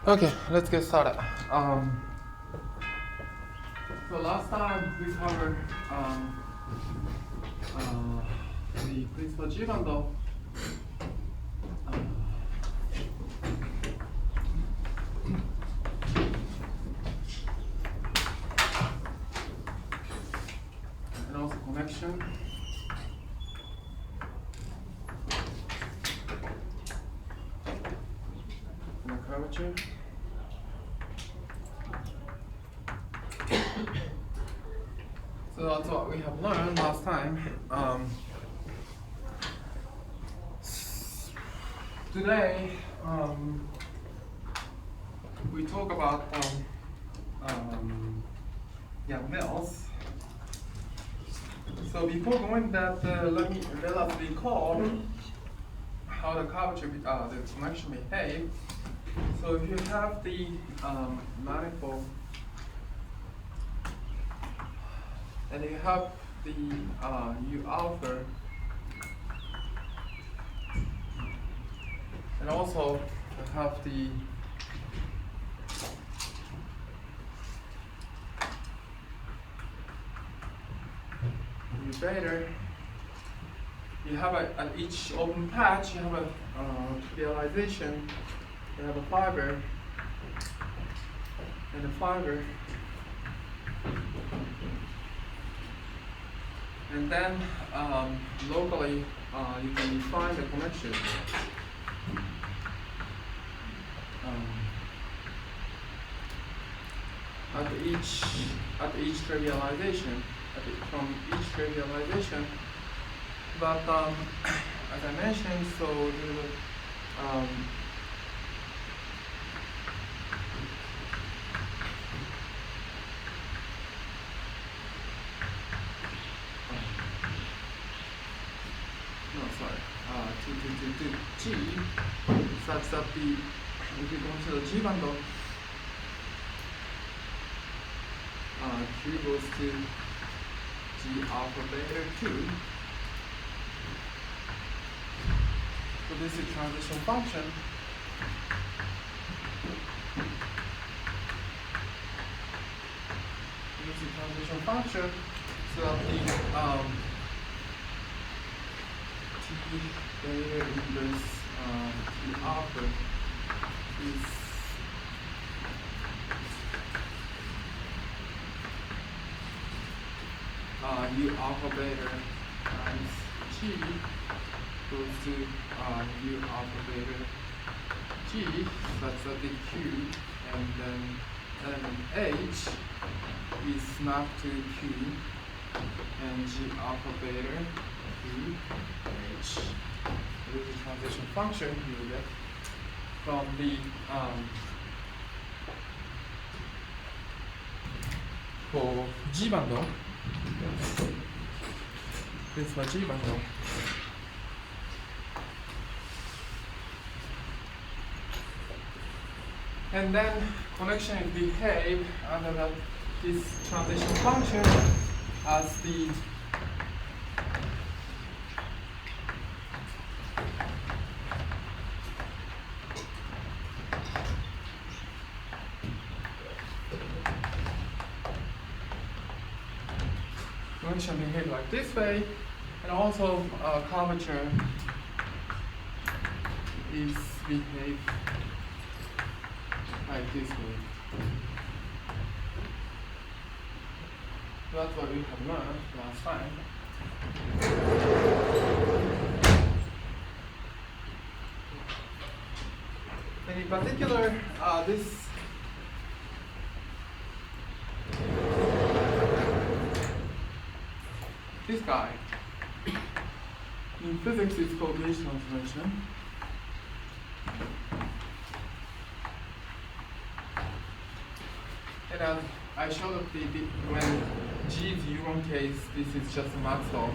Okay, let's get started. So last time we covered the principal G bundle. And also connection. And the curvature. So that's what we have learned last time. Today, we talk about young males. So before going that, let us recall how the curvature, the connection behave. So if you have the manifold and you have the U alpha, and also you have the U beta, you have at each open patch, you have a realization, you have a fiber, and a fiber. And then locally, you can define the connection. At each trivialization, from each trivialization. But as I mentioned, so to G such that if you consider G bundle, Q goes to G alpha beta Q. So this is transition function. This is transition function. So that the T beta inverse T alpha is U alpha beta times G goes to U alpha beta G such that the Q and then element H is mapped to Q and G alpha beta Q H. This is a transition function you will get from the for G bundle. This is for G bundle. And then connection is behave under this transition function as the connection behave like this way, and also curvature is behave like this way. That's what we have learned last time. And in particular, this guy in physics is called gauge transformation. And as I showed up when G is U1 case, this is just a Maxwell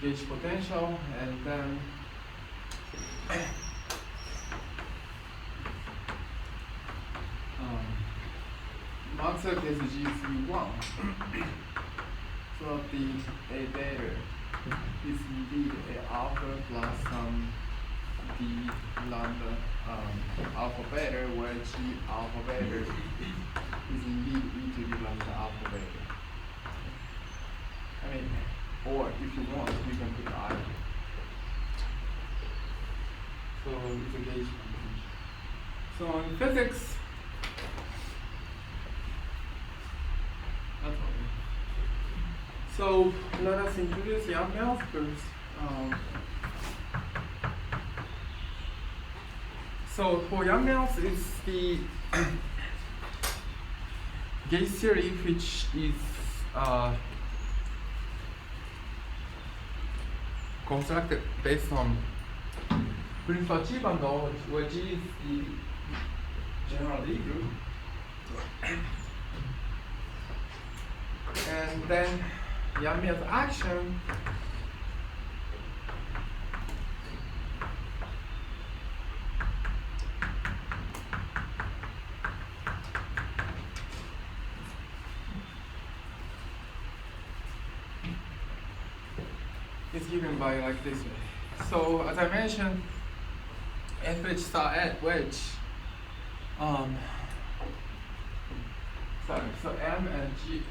gauge potential, and then Maxwell case G is U1. So the A beta is indeed A alpha plus some B on the alpha beta, where G alpha beta is indeed e to the lambda alpha beta. I mean, or if you want, you can put I. So it's a gauge function. So in physics, that's all. So let us introduce Young-Mills first. So for Young-Mills, it's the gauge theory which is constructed based on principal G bundle, where G is the general Lie group. And then Young-Mills action is given by like this way. So as I mentioned, FH star at wedge. Sorry. So M and G.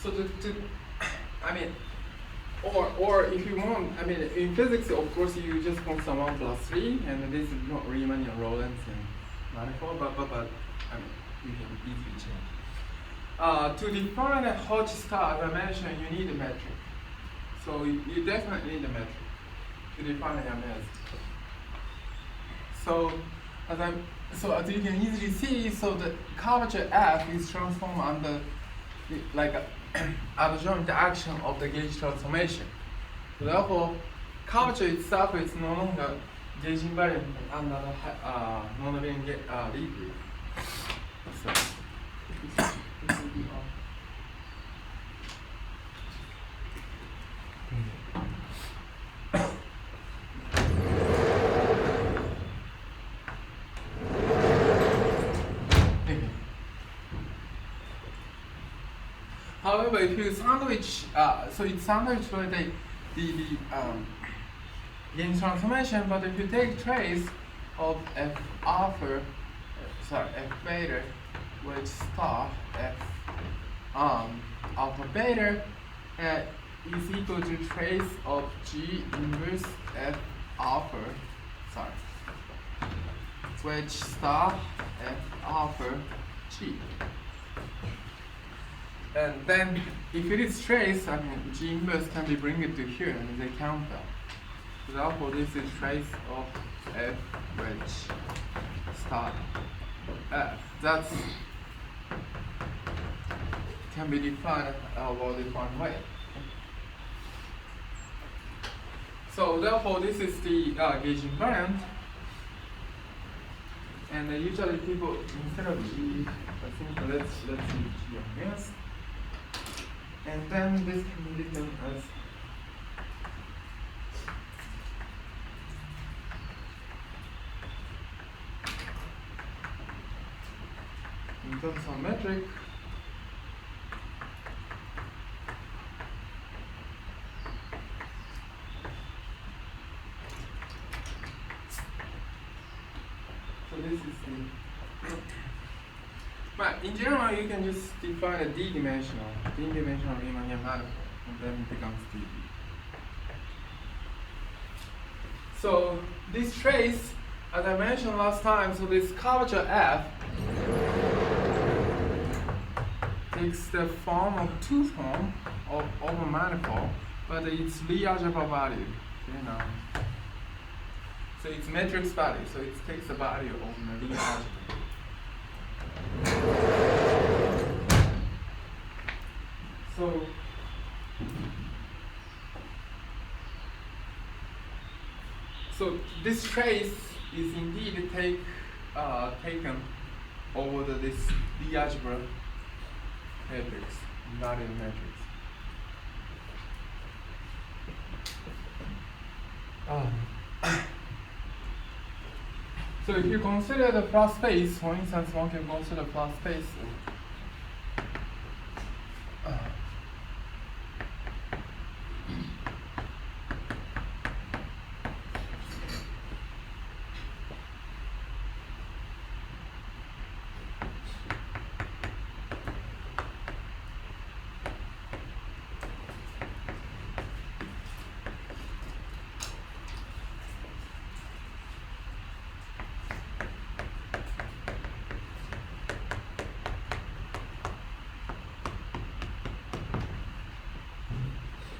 So I mean, or if you want, I mean, in physics, of course, you just constant 1 plus 3, and this is not Riemann and Lorentz and manifold, but I mean, you can easily change. To define a Hodge star, as I mentioned, you need a metric. So you definitely need a metric to define a Young-Mills. So as you can easily see, so the curvature F is transformed under like a adjoint action of the gauge transformation. So therefore, curvature itself is no longer gauge invariant under the non-invariant Lie group. So, however, if you sandwich, so it's sandwiched for the gauge transformation, but if you take trace of F beta, which star F alpha beta is equal to trace of G inverse F alpha, which star F alpha G. And then, if it is trace, I mean, G inverse can be bring it to here and they counter. So therefore, this is trace of F wedge star F. That can be defined a well-defined way. So therefore, this is the gauge invariant. And usually people, instead of G, I think let's use G of yes. And then this can be written as in terms of metric. So this is the. But in general, you can just define a d-dimensional Riemann manifold, and then it becomes dB. So this trace, as I mentioned last time, so this curvature F takes the form of two form of a manifold, but it's Lie algebra value, you know. So it's matrix value, so it takes the value of the Lie algebra. So this trace is indeed taken over this Lie algebra matrix. value matrix. So if you consider the plus space, for instance, one can consider plus space.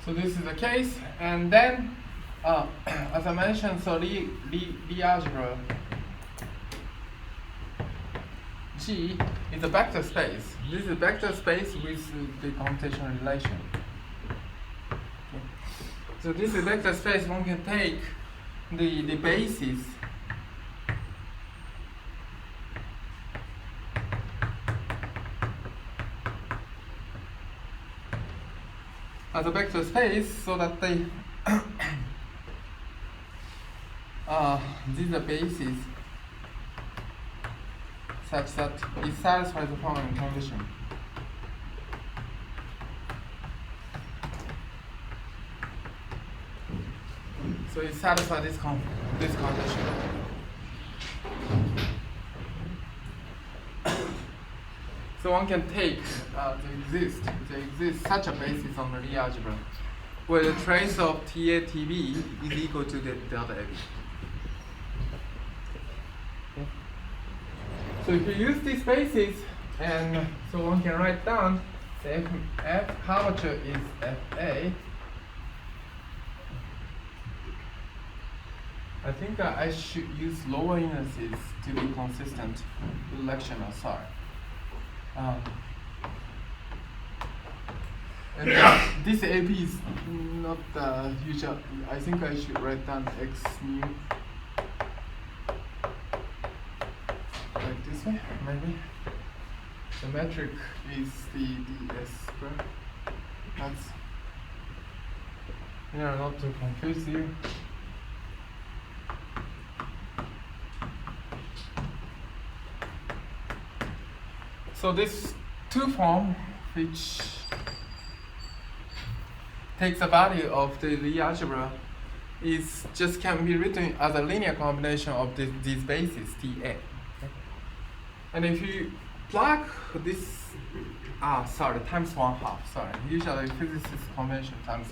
So this is the case, and then, as I mentioned, so Lie algebra G is a vector space. This is a vector space with the computational relation. Okay. So this is a vector space. One can take the basis as a vector space, so that they these are bases such that it satisfies the following condition. So it satisfies this condition. So one can take to exist such a basis on the Lie algebra, where the trace of TA TB is equal to the delta AB. Okay. So if you use these bases, and so one can write down the F curvature is FA. I think I should use lower indices to be consistent with lectional sorry. And this AB is not usual. I think I should write down X mu like this way, maybe. The metric is the S square. That's, not to confuse you. So this two form, which takes a value of the Lie algebra, is just can be written as a linear combination of these bases TA. Okay? And if you plug this, times 1/2. Sorry, usually physicist convention times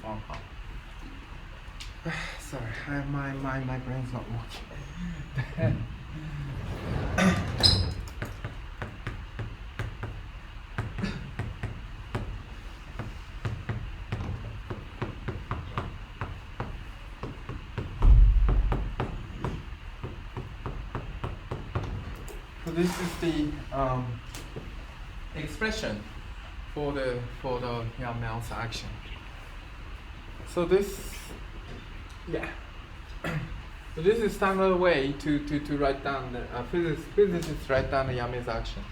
1/2. Sorry, my brain's not working. So this is the expression for the Yang-Mills action. So this, so this is standard way to write down the physicists write down the Yang-Mills action.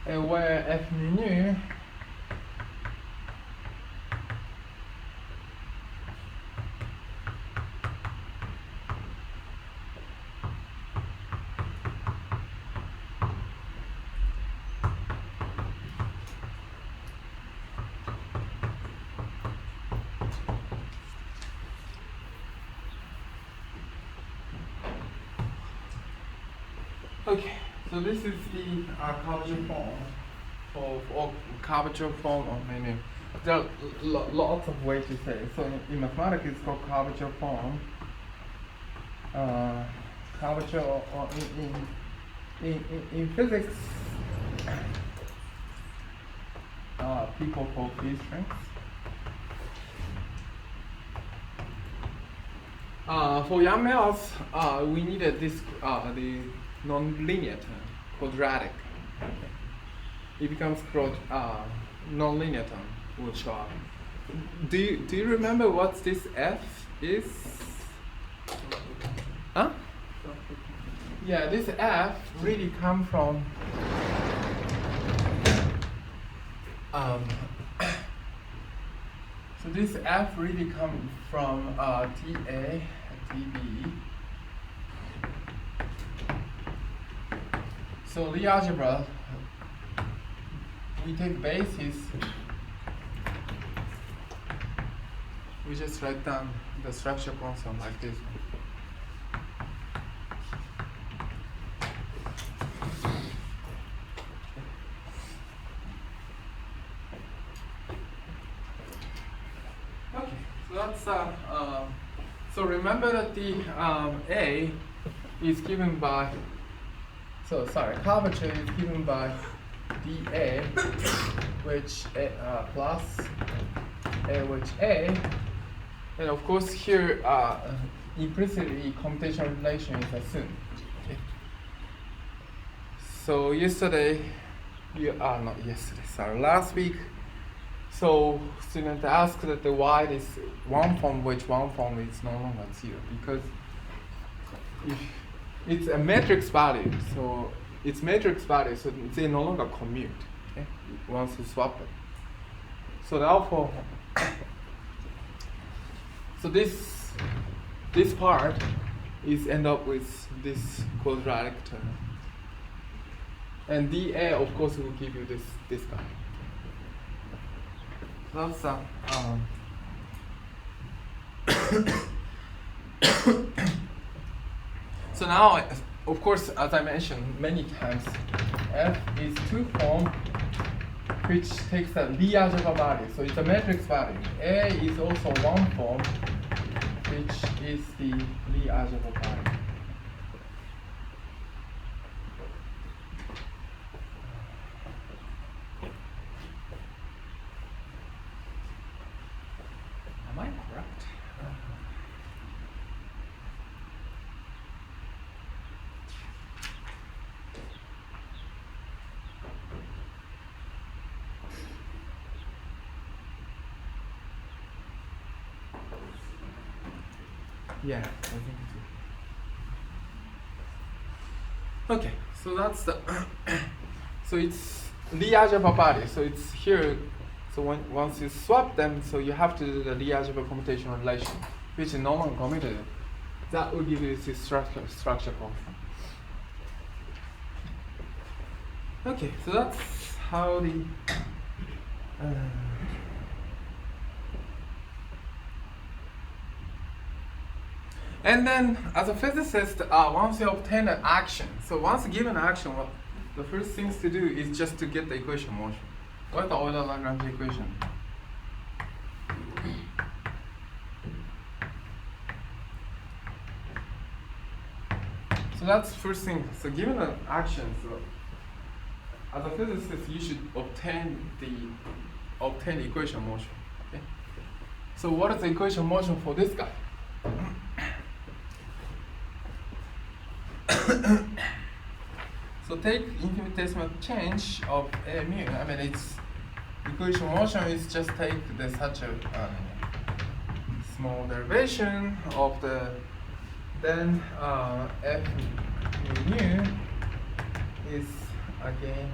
Where F nu okay, so this is the curvature form. Or curvature form of menu. There are lots of ways to say it. So in mathematics, it's called curvature form. Curvature, or in physics, people call field strength. For Yang-Mills, we needed this the non-linear term, quadratic. It becomes non-linear term will show up. Do you remember what this F is? Huh? Yeah, this F really come from so this F really come from TA, TB. So Lie algebra, we take basis. We just write down the structure constant like this. Okay, so that's so remember that the A is given by, so sorry, curvature is given by dA, which plus A, which A, and of course here implicitly commutation relation is assumed. Okay. So last week, so student asked that the y is one form, which one form is no longer zero, because if it's a matrix value, so it's matrix value, so they no longer commute, okay, once you swap it. So therefore, so this part is end up with this quadratic term. And dA, of course, will give you this guy. That's so now, of course, as I mentioned many times, F is two form which takes a Lie algebra value. So it's a matrix value. A is also one form which is the Lie algebra value. Am I correct? Yeah, I think so. Okay, so that's the so it's Lie algebra value. So it's here. So once you swap them, so you have to do the Lie algebra commutation relation, which is no longer commutative. That will give you this structure constant. Okay, so that's how the and then, as a physicist, once you obtain an action, so once you give an action, well, the first things to do is just to get the equation motion. What's the Euler-Lagrange equation? So that's the first thing. So given an action, so as a physicist, you should obtain the equation motion. Okay? So what is the equation motion for this guy? So take infinitesimal change of A mu. I mean, its equation motion is just take such a small derivation of the then F mu is again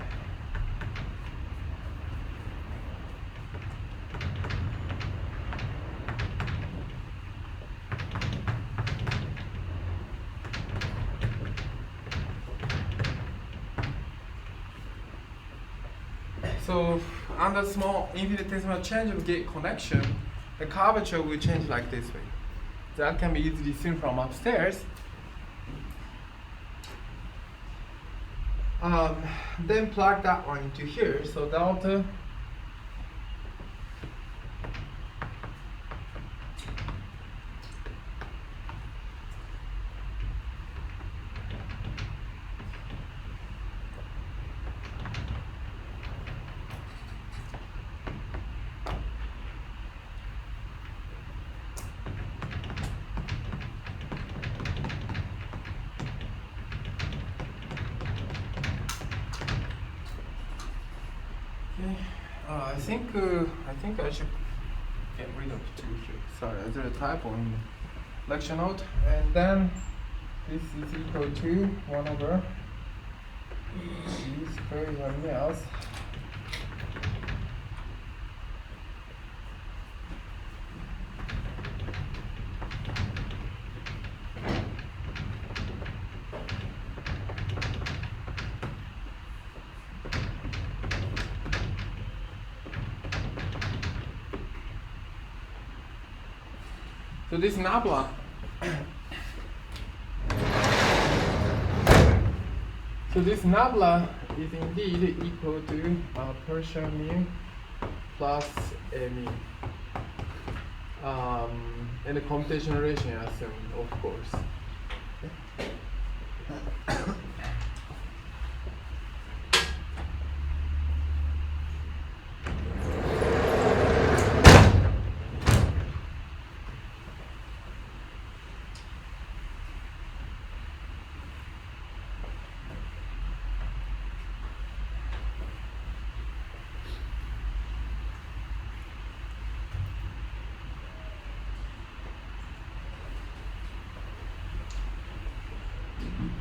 so under small infinitesimal change of gate connection, the curvature will change like this way. That can be easily seen from upstairs. Then plug that one into here. So delta I think I should sorry, there's a typo in the lecture note. And then this is equal to 1 over G squared everything else. So this nabla is indeed equal to partial mu plus a mu. And the computational ratio assumed, of course.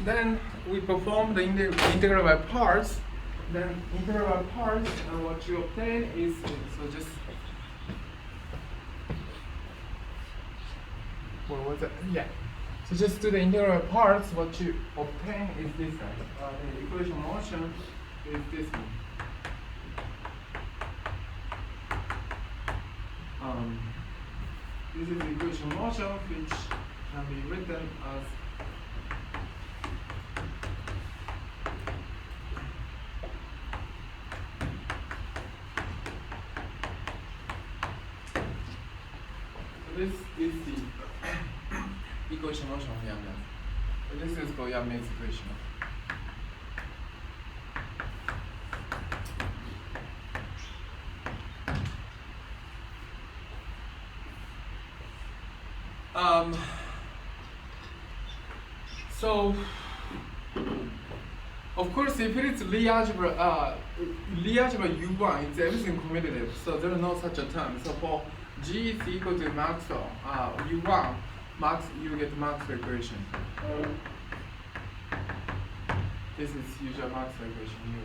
Then we perform the integral by parts. Then integral by parts, what you obtain is, so just, what was it? Yeah. So just do the integral by parts, what you obtain is this guy. The equation of motion is this one. This is the equation of motion, which can be written as this is the equation motion of Yang-Mills. So this is called Yang-Mills equation. So of course, if it's Lie algebra U1, it's everything commutative. So there is no such a term. So for G is equal to Maxwell U1, you get Maxwell equation. This is usual Maxwell equation U.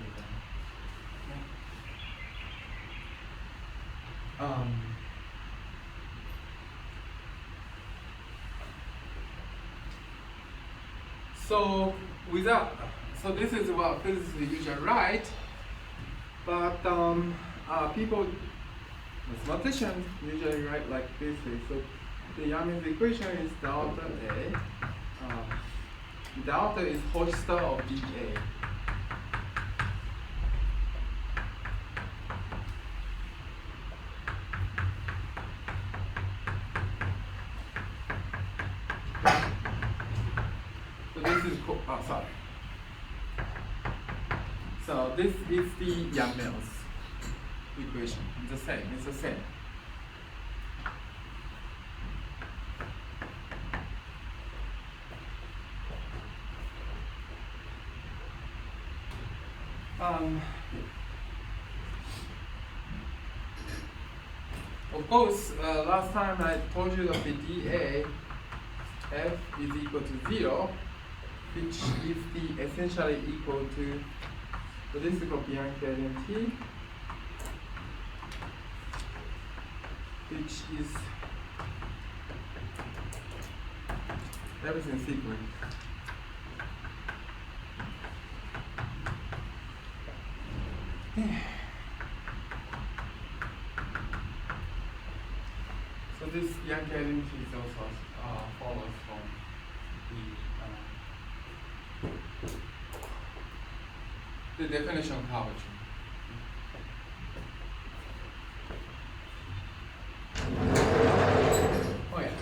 So this is what physicists usually write, but people, mathematicians usually write like this. So the Yang-Mills equation is delta A. Delta is Hoche star of dA. So this is sorry. So this is the Yang-Mills equation. It's the same. It's the same. Of course, last time I told you that the dA f is equal to 0, which is the essentially equal to, so this is called Bianchi identity, which is everything sequence. So this Bianchi identity is also follows from the definition of curvature. Oh yeah.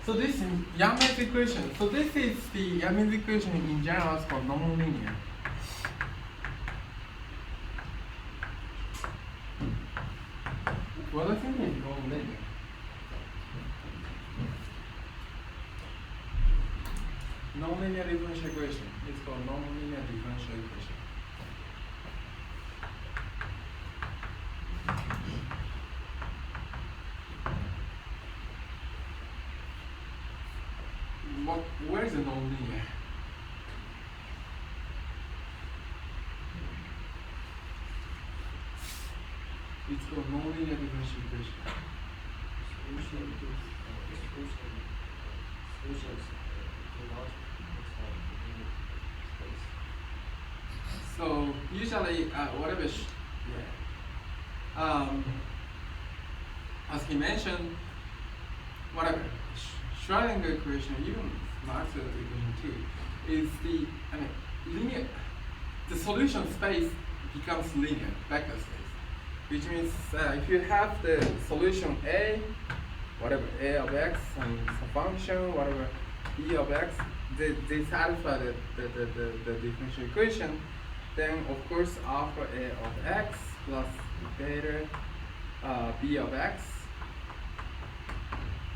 So this is Yang-Mills equation. So this is the Yang-Mills equation in general is called nonlinear. something is non-linear. Non-linear differential equation. It's called non-linear differential equation. Where is the non-linear? It's called non-linear differential equation. So usually, whatever, as he mentioned, whatever Schrödinger equation, even Maxwell's equation too, is linear. The solution space becomes linear, vector space, which means if you have the solution A, whatever A of x and some function, whatever E of x, they satisfy the differential equation, then of course alpha A of x plus beta B of x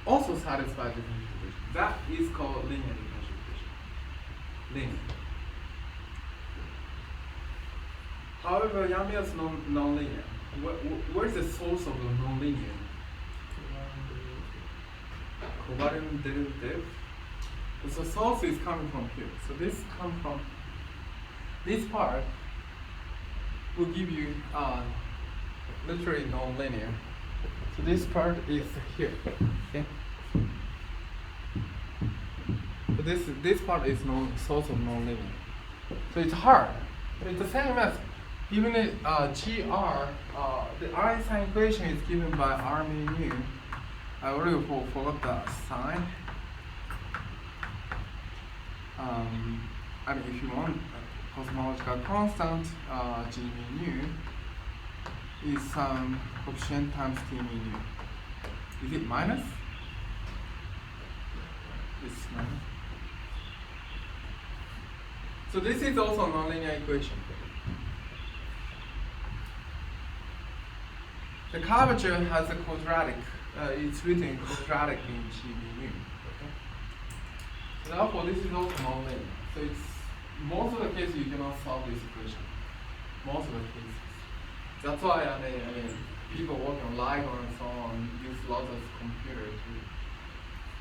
also satisfies the differential equation. That is called linear differential equation. Linear. However, Yang-Mills non-linear. Where is the source of the non-linear? Covariant derivative. So source is coming from here. So this comes from this part will give you literally non-linear. So this part is here. Okay. So this part is source of non-linear. So it's hard. But it's the same method. Given it GR, the Einstein equation is given by R mu. I already forgot the sign. If you want cosmological constant, G mu is some coefficient times T mu. Is it minus? It's minus. So this is also a nonlinear equation. The curvature has a quadratic. It's written quadratic in G mu. Okay? So therefore, this is also nonlinear. So it's most of the cases you cannot solve this equation. Most of the cases. That's why people working on LIGO and so on use lots of computer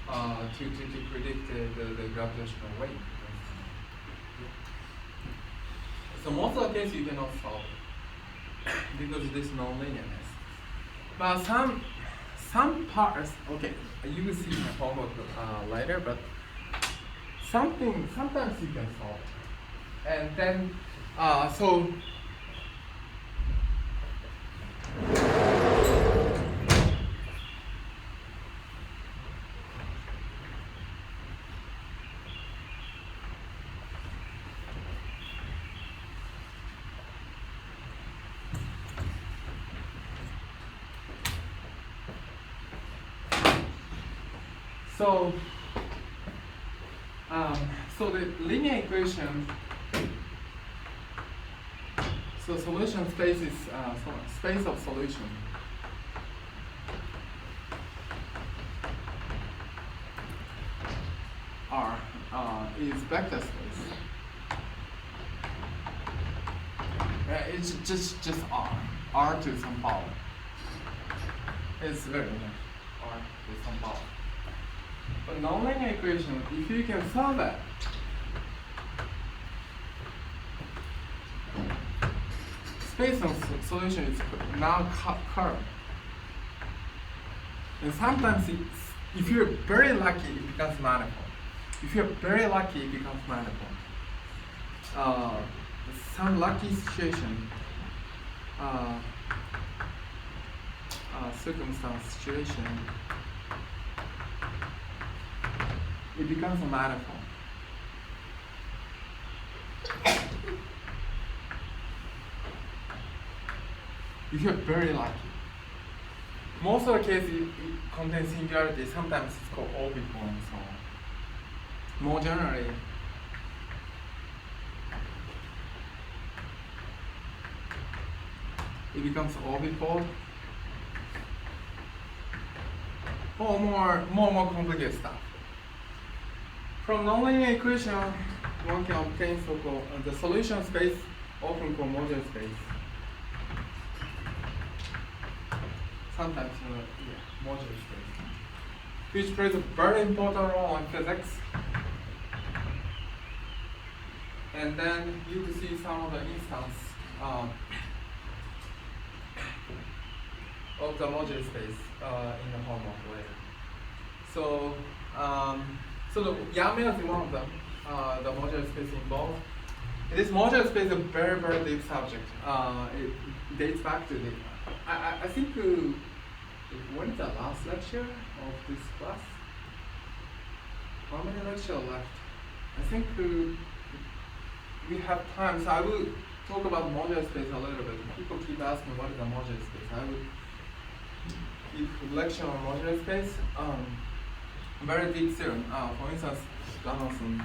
to predict the gravitational wave. So most of the cases you cannot solve it because of this nonlinearness. But some parts, okay, you will see my homework later, but sometimes you can solve it. And then, so the linear equation, so solution space is space of solution. R is vector space. It's just R to some power. It's very much R to some power. But nonlinear equation, if you can solve that, space of solution is now curved. And sometimes if you're very lucky, it becomes manifold. If you're very lucky, it becomes manifold. Some lucky situation, circumstance situation, it becomes a manifold. If you're very lucky. Most of the cases it contains singularity, sometimes it's called orbifold and so on. More generally, it becomes orbifold. or more complicated stuff. From nonlinear equation, one can obtain so-called the solution space, often called module space. Sometimes, module space, which plays a very important role in physics. And then you can see some of the instance of the module space in the homework later. So, so the YAML is one of them, the module space involved. This module space is a very, very deep subject. It dates back to the, I think, when is the last lecture of this class? How many lectures left? I think we have time, so I will talk about module space a little bit. People keep asking what is a module space. I will give a lecture on module space. Very deep theorem. For instance, Donaldson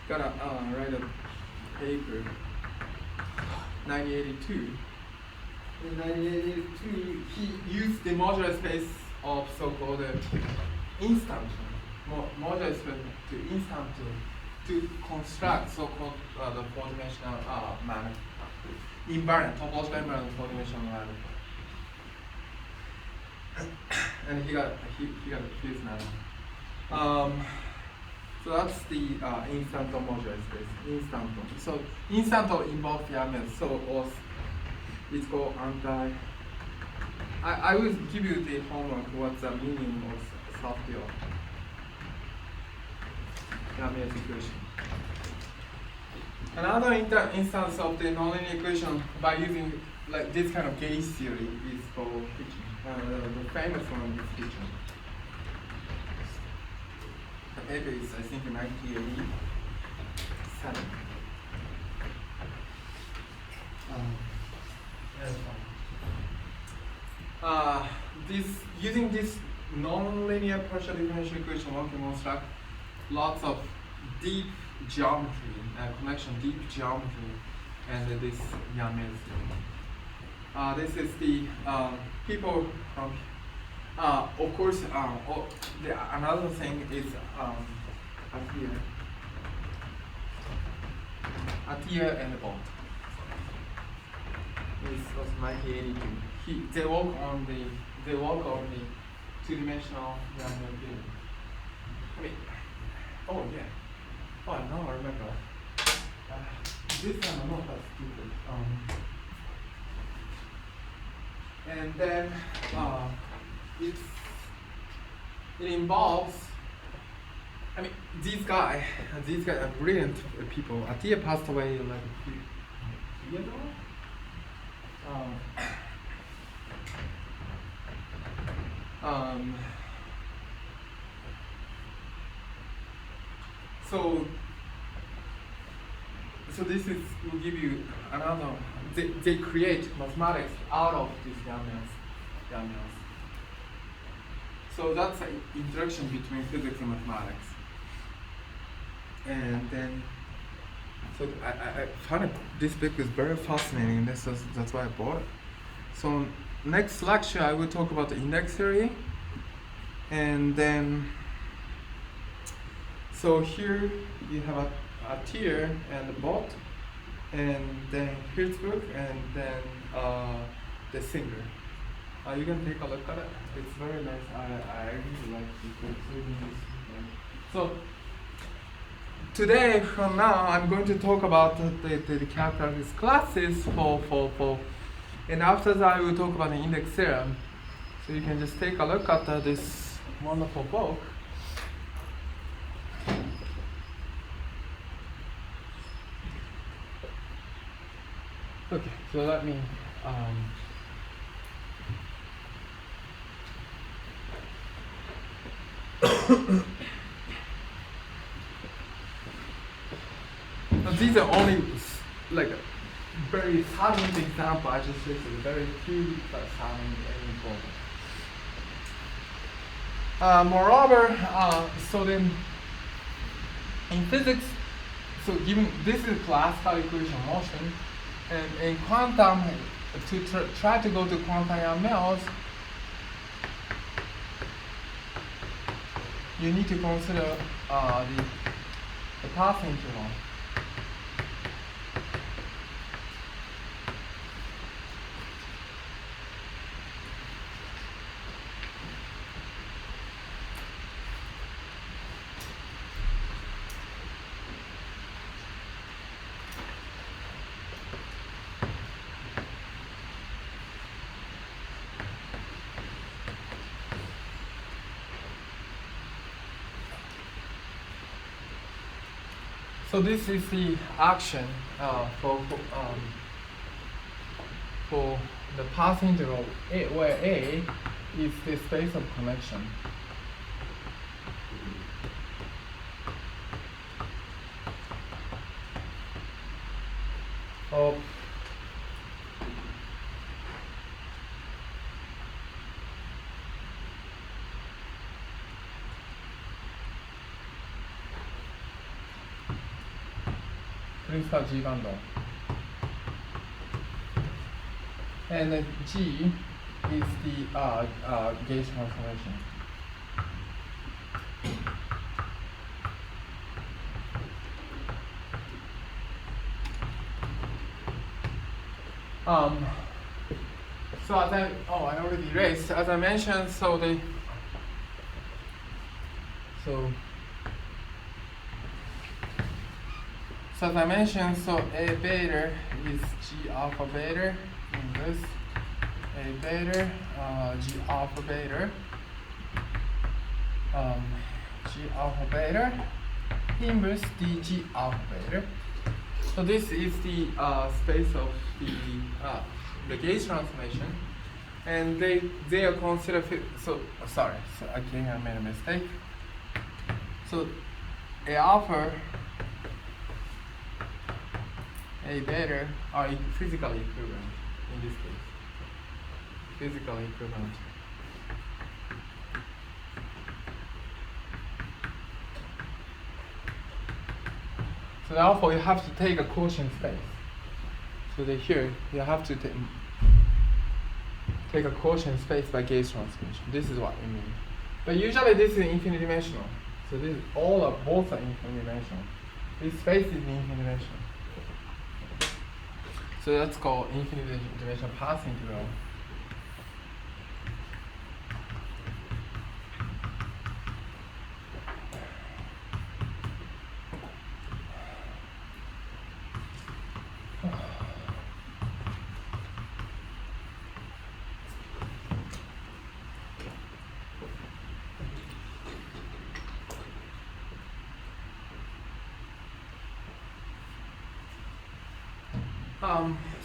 got write a paper 1982. In 1982, he used the modular space of so-called instant modular space to instant to construct so-called the four-dimensional manner, invariant topological invariant four-dimensional manner. And he got a fuse now. So that's the instanton modular space. Instanton. So instanton involves YAML. So it's called anti. I will give you the homework. What's the meaning of software YAML equation. Another instance of the nonlinear equation by using like this kind of gauge theory is called Hitching. The famous one is Hitching. The paper is, I think, 1987. Using this nonlinear partial differential equation, one can construct lots of deep geometry, deep geometry, and this YAML theory. This is the people from, of course, another thing is Atiyah and Bond. This was 1982. They work on the two-dimensional YAML theory. I mean, oh yeah. Oh, now I remember. This time I'm not that stupid. And then it involves. I mean, these guys are brilliant people. Atiyah passed away like a few years ago. So this will give you another. They create mathematics out of these YAMLs. So that's an interaction between physics and mathematics. And then, so I find this book is very fascinating. That's why I bought it. So next lecture I will talk about the index theory, and then so here you have a tier and a bot, and then Hertzberg, and then the singer. You can take a look at it. It's very nice. I really like it. So today, from now, I'm going to talk about the characteristic classes for and after that I will talk about the index theorem. So you can just take a look at this wonderful book. Okay, so let me now these are only like a very silent example. I just listed very few but silent and important. Moreover, so then in physics, so given this is classical equation motion, and in quantum to try to go to quantum melts, you need to consider the path interval. So this is the action for the path integral where A is the space of connection. Of principal G bundle. And then G is the gauge transformation. So as I already erased. As I mentioned, so as I mentioned, so A beta is G alpha beta in this. A beta, G alpha beta, G alpha beta, inverse DG alpha beta. So this is the space of the gauge transformation, and they are considered. So again I made a mistake. So A alpha, A beta are physically equivalent in this case. Physically equivalent. So therefore, you have to take a quotient space. So here you have to take a quotient space by gauge transformation. This is what we mean. But usually this is infinite dimensional. So this both are infinite dimensional. This space is infinite dimensional. So that's called infinite dimensional path integral.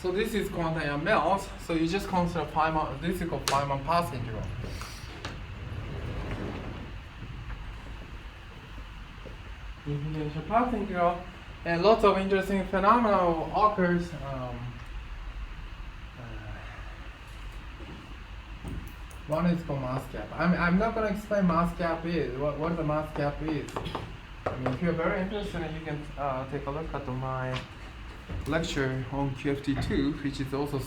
So this is quantum melts. So you just consider this is called Feynman path integral. Infinite path integral, and lots of interesting phenomena occurs. One is called mass gap. I'm not going to explain mass gap is what the mass gap is. I mean, if you're very interested, you can take a look at my lecture on QFT2, which is also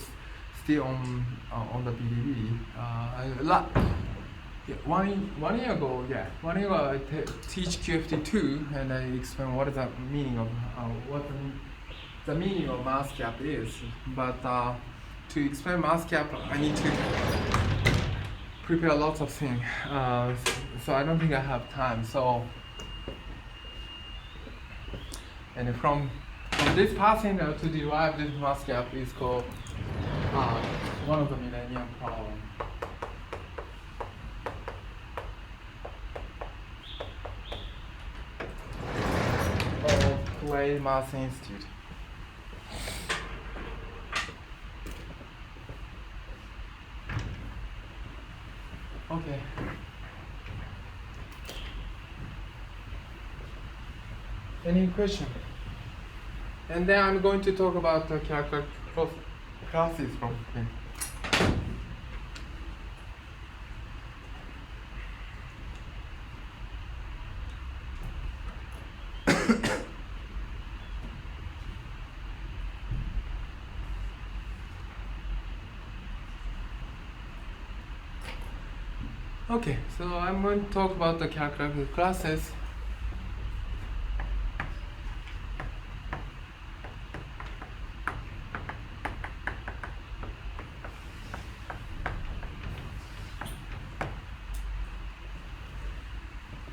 still on the BDB. One year ago, I teach QFT2, and I explain what is the meaning of what the meaning of mass gap is. But to explain mass gap, I need to prepare lots of things. So I don't think I have time. So, and from this path integral to derive this mass gap is called one of the millennium problem. Of Clay Mass Institute. Okay. Any question? And then I'm going to talk about the character classes from here. Okay, so I'm going to talk about the characteristic classes.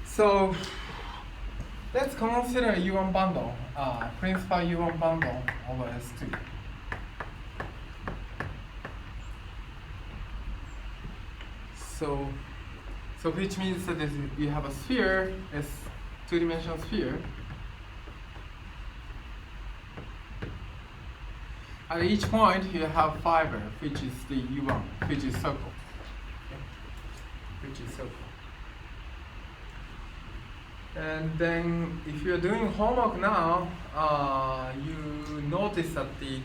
So let's consider U1 bundle, principal U1 bundle over S2. So which means that you have a sphere, S two-dimensional sphere. At each point you have fiber, which is the U1, which is circle. Okay? Which is circle. And then if you're doing homework now, you notice that the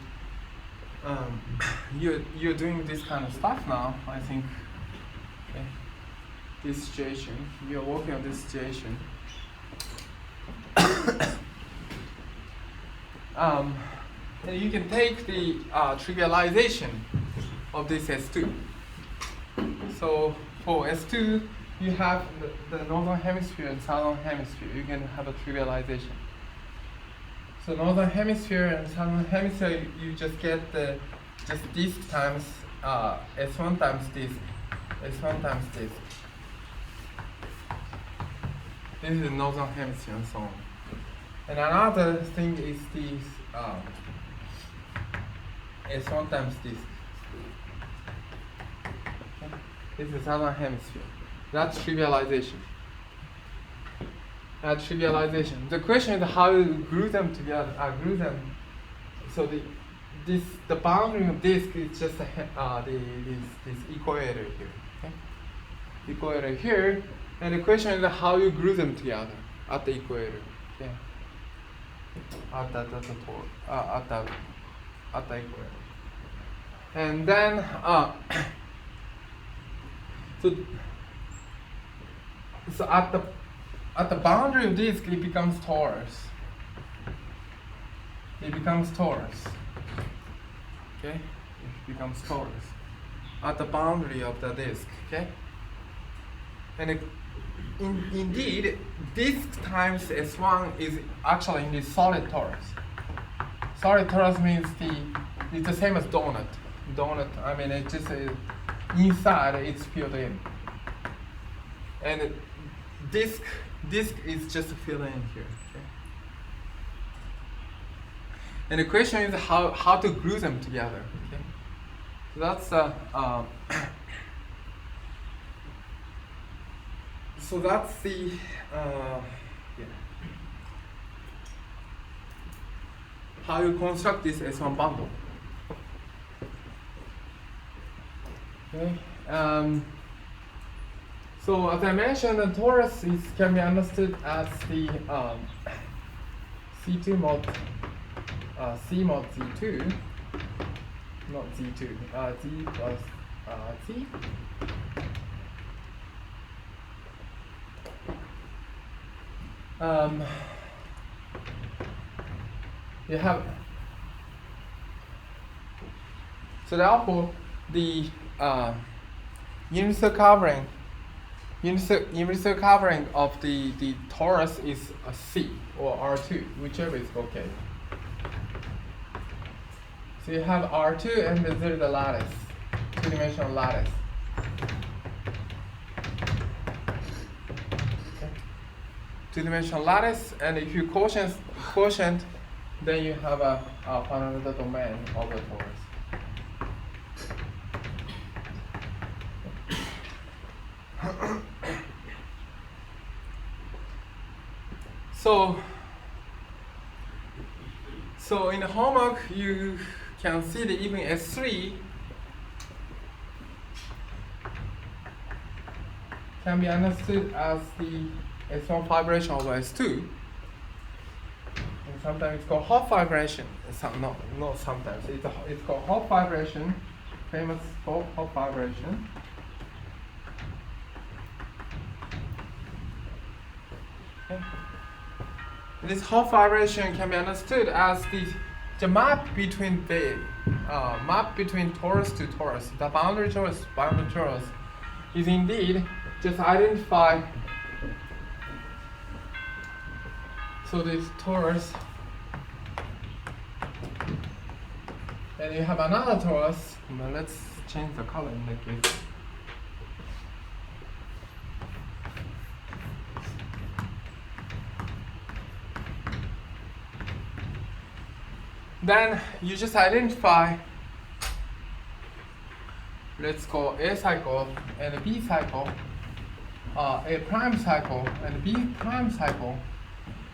you're doing this kind of stuff now, I think. Okay. This situation, you're working on this situation. And you can take the trivialization of this S2. So for S2, you have the northern hemisphere and southern hemisphere. You can have a trivialization. So northern hemisphere and southern hemisphere, you just get just disk times S1 times disk, S1 times disk. This is the northern hemisphere and so on. And another thing is this S1 times disk. Okay. This is southern hemisphere. That's trivialization. Trivialization. The question is how you glue them together. Glue them. So the boundary of disk is just this equator here. Okay? Equator here, and the question is how you glue them together at the equator. Okay? At the equator. And then so at the boundary of disk, it becomes torus. It becomes torus. Okay, it becomes torus at the boundary of the disk. Okay, and indeed, disk times S1 is actually in the solid torus. Solid torus means it's the same as donut. Donut. I mean, it's just inside it's filled in, and disk is just filled in here. Okay? And the question is how to glue them together. Okay? So that's so that's the how you construct this S1 bundle. Okay. So as I mentioned, the torus can be understood as the C2 mod C mod Z2, not Z2, Z plus C. You have so therefore the universal covering of the torus is a C or R2, whichever is okay. So you have R2 and there is the lattice, two-dimensional lattice. Okay. Two-dimensional lattice, and if you quotient, then you have a fundamental domain of the torus. So in the homework you can see that even S3 can be understood as the S1 fibration over S2. And sometimes it's called Hopf fibration. Not sometimes. It's called Hopf fibration, famous for Hopf fibration. Okay. This Hopf fibration can be understood as the map between torus to torus, the boundary torus is indeed just identify. So this torus, and you have another torus. But let's change the color in that case. Then you just identify, let's call A cycle and B cycle, A prime cycle and B prime cycle.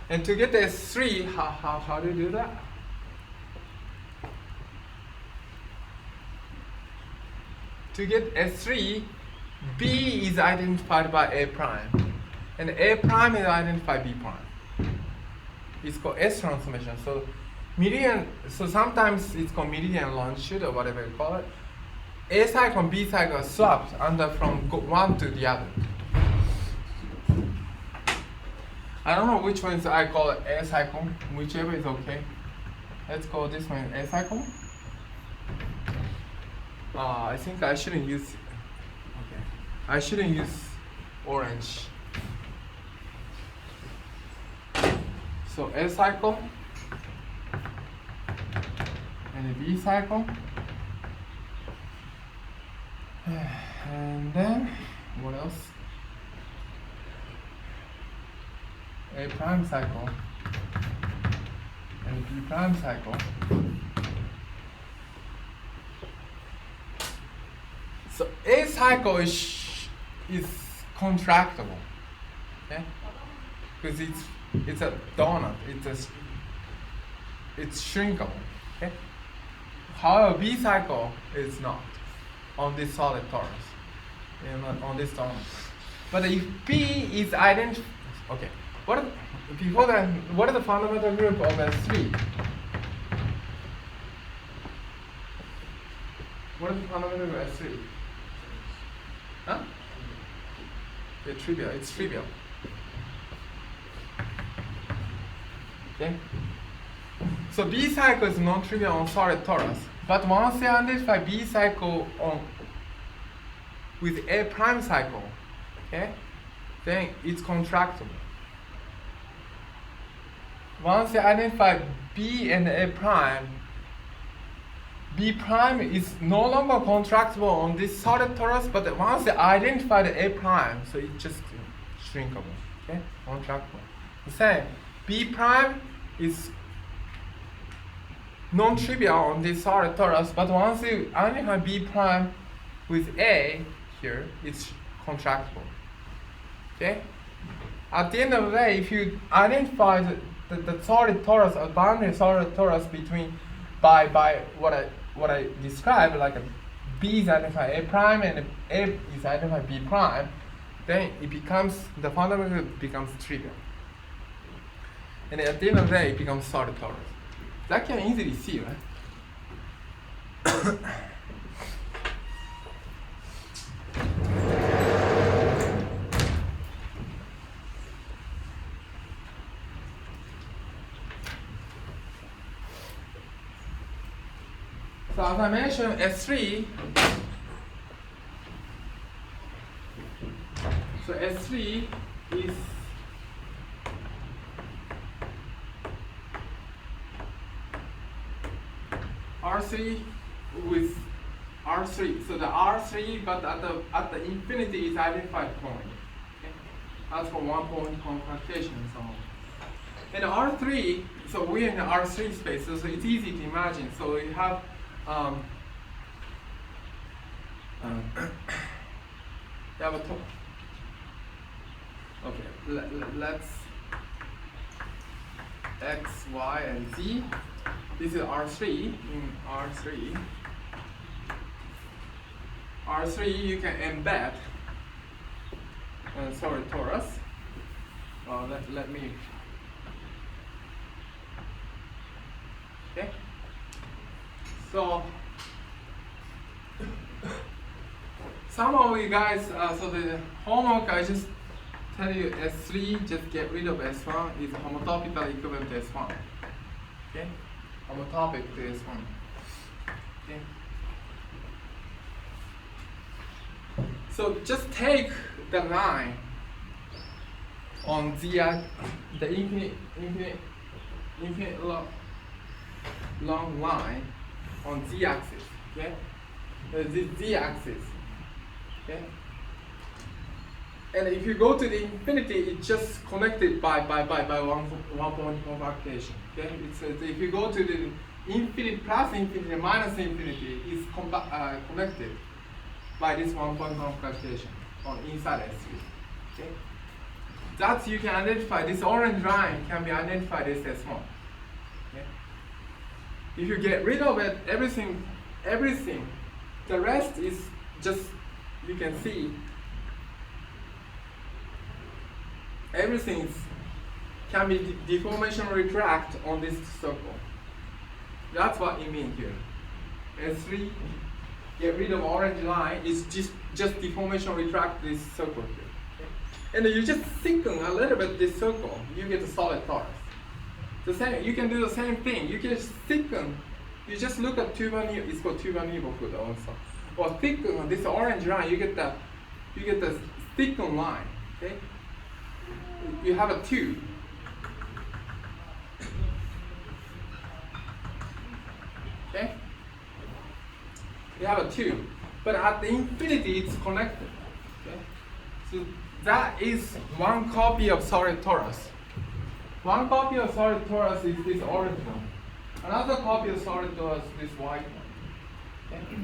And to get S3, how do you do that? To get S3, B is identified by A prime, and A prime is identified by B prime. It's called S transformation. So median. So sometimes it's called median longitude or whatever you call it. A cycle and B cycle are swapped under from one to the other. I don't know which ones I call it A cycle, whichever is okay. Let's call this one A cycle. I think I shouldn't use, okay. I shouldn't use orange. So A cycle and a B cycle. And then, what else? A prime cycle and B prime cycle. So A cycle is contractible, okay? Because it's a donut. It's shrinkable, okay? However, B cycle is not on this solid torus, on this donut. But if B is identical, okay. Before that, what is the fundamental group of S3? What is the fundamental group of S3? Huh? It's trivial. It's trivial. Okay. So B cycle is non-trivial on solid torus, but once you identify B cycle with A prime cycle, okay, then it's contractible. Once you identify B and A prime, B prime is no longer contractible on this solid torus, but once you identify the A prime, so it's just shrinkable, okay, contractible. The same, B prime is non-trivial on this solid torus, but once you identify B prime with A here, it's contractible, okay? At the end of the day, if you identify the solid torus, a boundary solid torus between by what I described, like a B is identified A prime and A is identified B prime, then it becomes, the fundamental becomes trivial. And at the end of the day, it becomes solid torus. That can easily see, right? So as I mentioned, S3, so S3 is R3 with R3. So the R3, but at the infinity is identified point. Okay? That's for one point contraction and so on. And R3, so we're in the R3 space, so it's easy to imagine. So you have you have a top. Okay, let's X, Y, and Z. This is R3. In R3, you can embed solid torus. Let me. Okay. So some of you guys, so the homework I just tell you S3, just get rid of S1 is homotopical equivalent to S1. Okay, homotopic to S1. Okay. So just take the line on the infinite long line on z-axis. Okay, the z-axis. Okay, and if you go to the infinity, it's just connected by one point concatenation. Okay, it's if you go to the infinity plus infinity minus infinity, is connected by this one point concatenation on inside S3. Okay, that you can identify. This orange line can be identified as S1. Okay, if you get rid of it, everything, the rest is just, you can see. Everything can be deformation retract on this circle. That's what it means here. S3, get rid of orange line, is just deformation retract this circle here. Okay? And you just thicken a little bit this circle, you get a solid torus. The same, you can do the same thing. You can just thicken. You just look at it's called tuba neighborhood also. Or thicken this orange line, you get the thickened line. Okay? You have a tube. Okay? You have a tube. But at the infinity it's connected. Okay? So that is one copy of solid torus. One copy of solid torus is this orange one. Another copy of solid torus is this white one. Okay?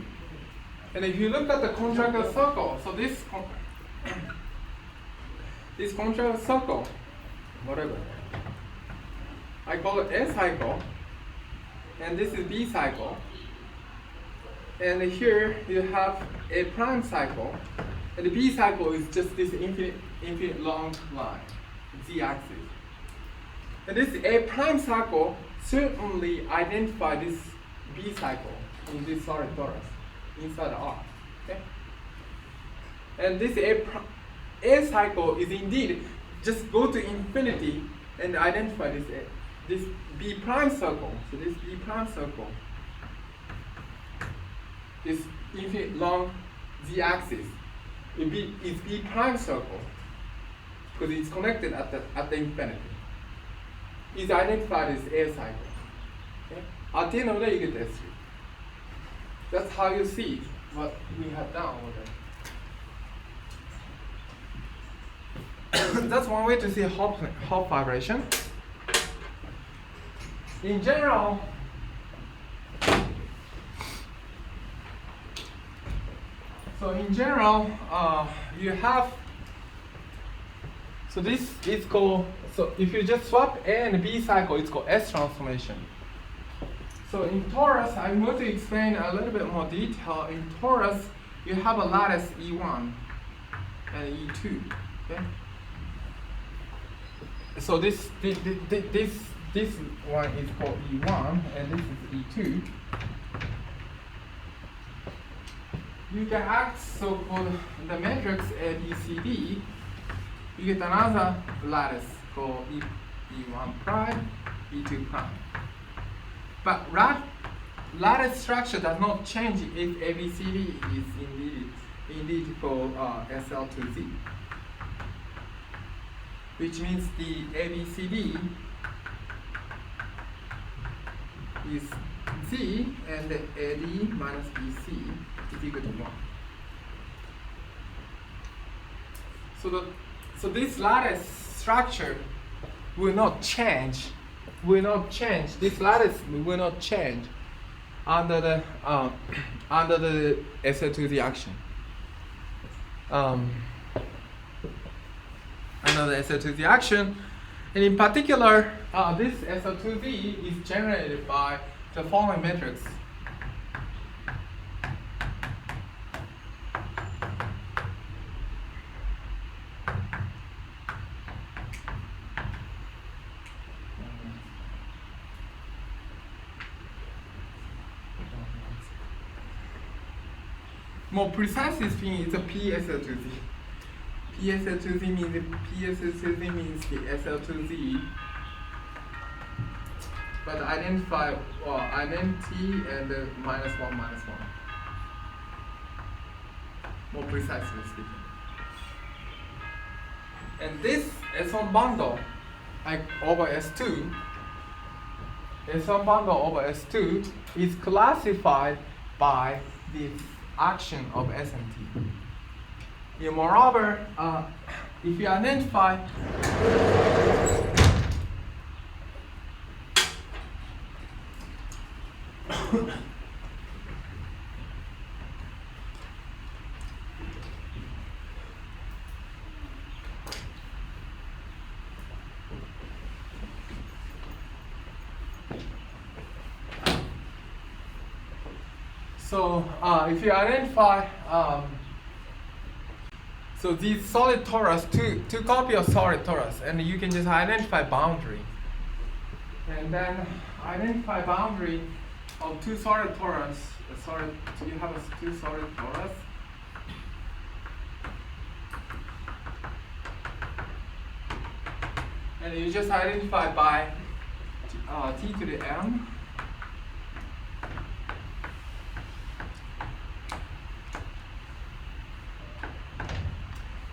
And if you look at the contractile circle, so this contractile circle, whatever, I call it A cycle, and this is B cycle, and here you have A prime cycle, and the B cycle is just this infinite long line, z-axis. And this A prime cycle certainly identify this B cycle in this solid torus inside R. Okay? And this A cycle is indeed just go to infinity and identify this B prime circle. So this B prime circle is infinite long z-axis. It's B prime circle because it's connected at the infinity. It's identified as A cycle. Okay? At the end of the day, you get S3. That's how you see what we have done over there. That's one way to see Hopf vibration. In general, you have, so this is called, so if you just swap A and B cycle, it's called S transformation. So in torus, I'm going to explain a little bit more detail. In torus, you have a lattice E1 and E2. Okay. So this one is called E1 and this is E2. You can act so for the matrix ABCD, you get another lattice called E1 prime, E2 prime. But lattice structure does not change if ABCD is indeed called SL2Z, which means the ABCD is Z and the AD minus BC is equal to 1. So this lattice structure will not change. This lattice will not change under the SL2Z action. Under the SL2Z action, and in particular, this SL2Z is generated by the following matrix. More precisely speaking, it's a PSL2Z. PSL2Z means the SL2Z, but identify identity and -1, -1. more precisely speaking. And this S1 bundle over S2, S1 bundle over S2 is classified by the action of S and T. Moreover, if you identify so if you identify so these solid torus, two copy of solid torus, and you can just identify boundary. And then identify boundary of two solid torus. So you have two solid torus. And you just identify by t to the m.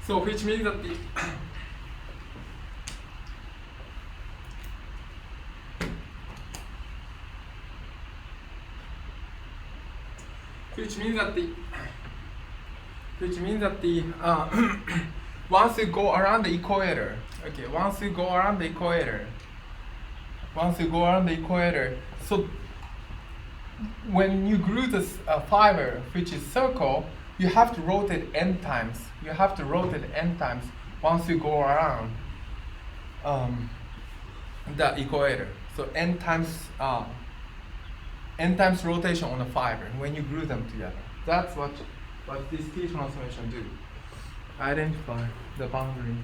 So which means that the once you go around the equator, okay, once you go around the equator, so when you glue this fiber, which is circle, you have to rotate n times. You have to rotate n times once you go around the equator. So n times rotation on the fiber when you glue them together. That's what this T transformation do. Identify the boundary.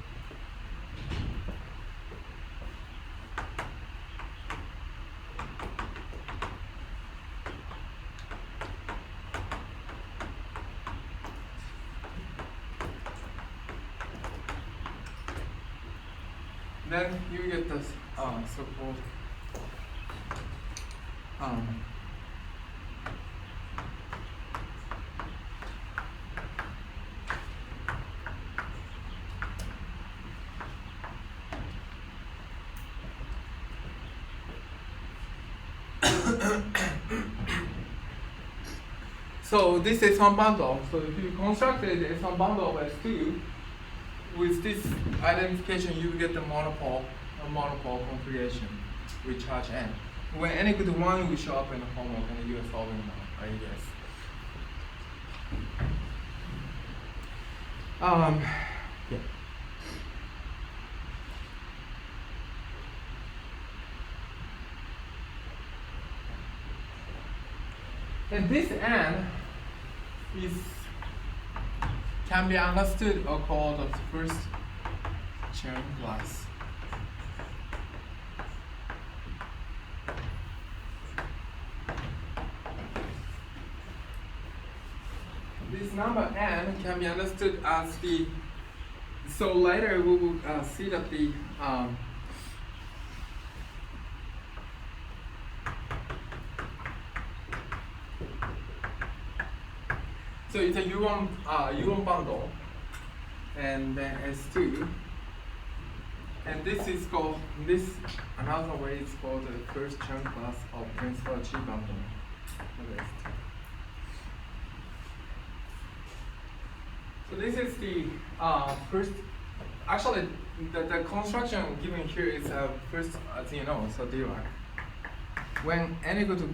Then you get this so-called so this is one bundle. So if you constructed a S1 bundle of S2, with this identification, you get the monopole configuration with charge n. When n equal to 1, we show up in the form of an US solving now, I guess. Yeah. And this n can be understood or called the first Chern class. This number n can be understood as the, so later we will see that the so it's a U1 bundle, and then S2, and this is called, another way it's called the first Chern class of principal G bundle. So this is the first, actually the construction given here is first, as you know, so Dirac. When n equal to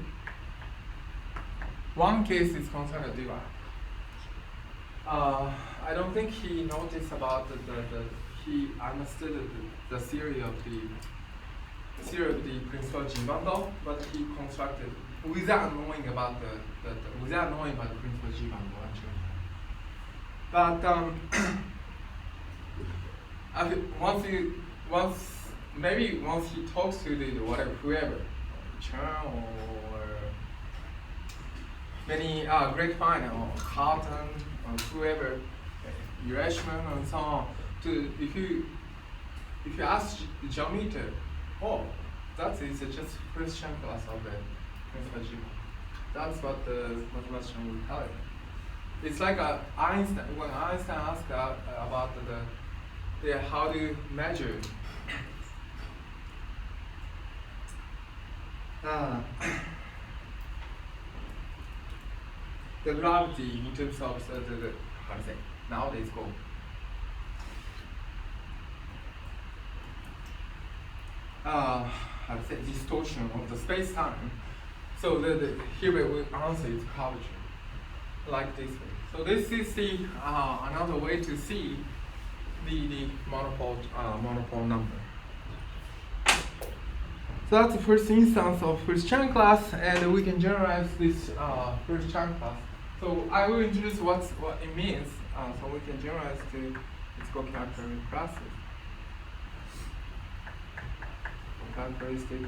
one case is constructed Dirac. I don't think he noticed about he understood the theory of the principal G bundle, but he constructed without knowing about the principal G bundle actually. But once he talks to whoever, Chern or many grapevine or Carlton or whoever, Urashman and so on, if you ask the geometer, oh, that is just first class of the principal G. That's what the mathematician will tell you. it's like Einstein, when Einstein asked about how do you measure the gravity in terms of the how to say, nowadays called how to say, distortion of the space-time. So here we answer is curvature, like this way. So this is the another way to see the monopole number. So that's the first instance of first Chern class, and we can generalize this first Chern class. So I will introduce what it means, so we can generalize to its co-characteristic classes. Characteristic.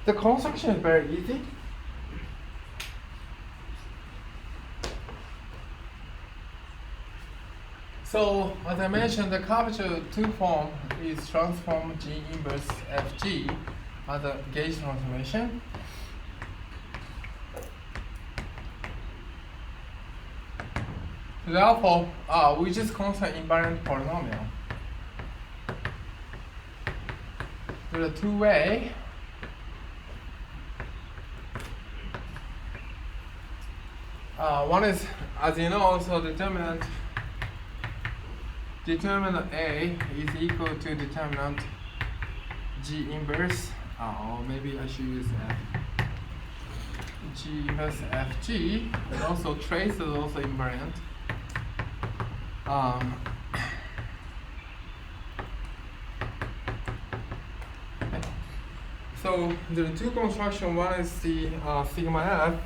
The construction is very easy. So, as I mentioned, the curvature 2 form is transform G inverse Fg as a gauge transformation. Therefore, we just consider invariant polynomial. There are two ways. One is, as you know, so determinant A is equal to determinant G inverse, or maybe I should use F. G inverse Fg, and also trace is also invariant. So there are two constructions. One is the sigma F.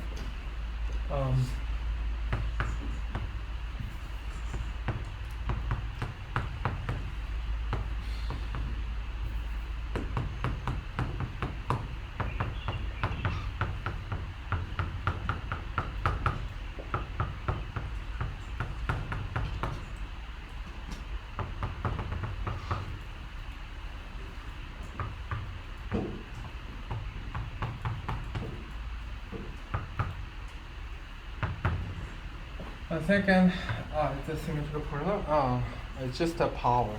The second, it's a symmetrical polynomial. It's just the power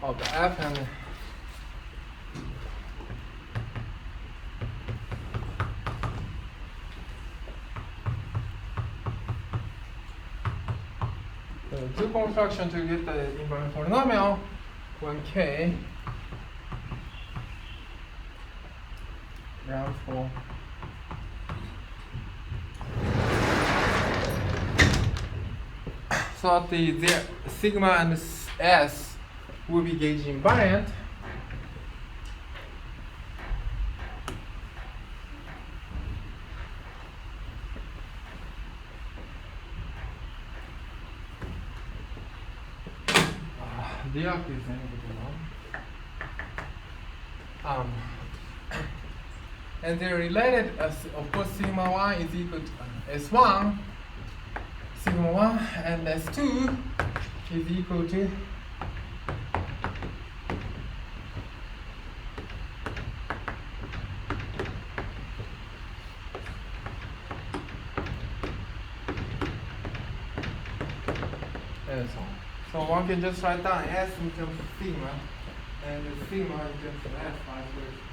of the F and the two construction to get the invariant polynomial when K round for so the sigma and S will be gauge invariant. The arc is and they're related as, of course, sigma 1 is equal to S1. Sigma 1 and S2 is equal to and so on. So one can just write down S in terms of sigma and the sigma in terms of S vice versa.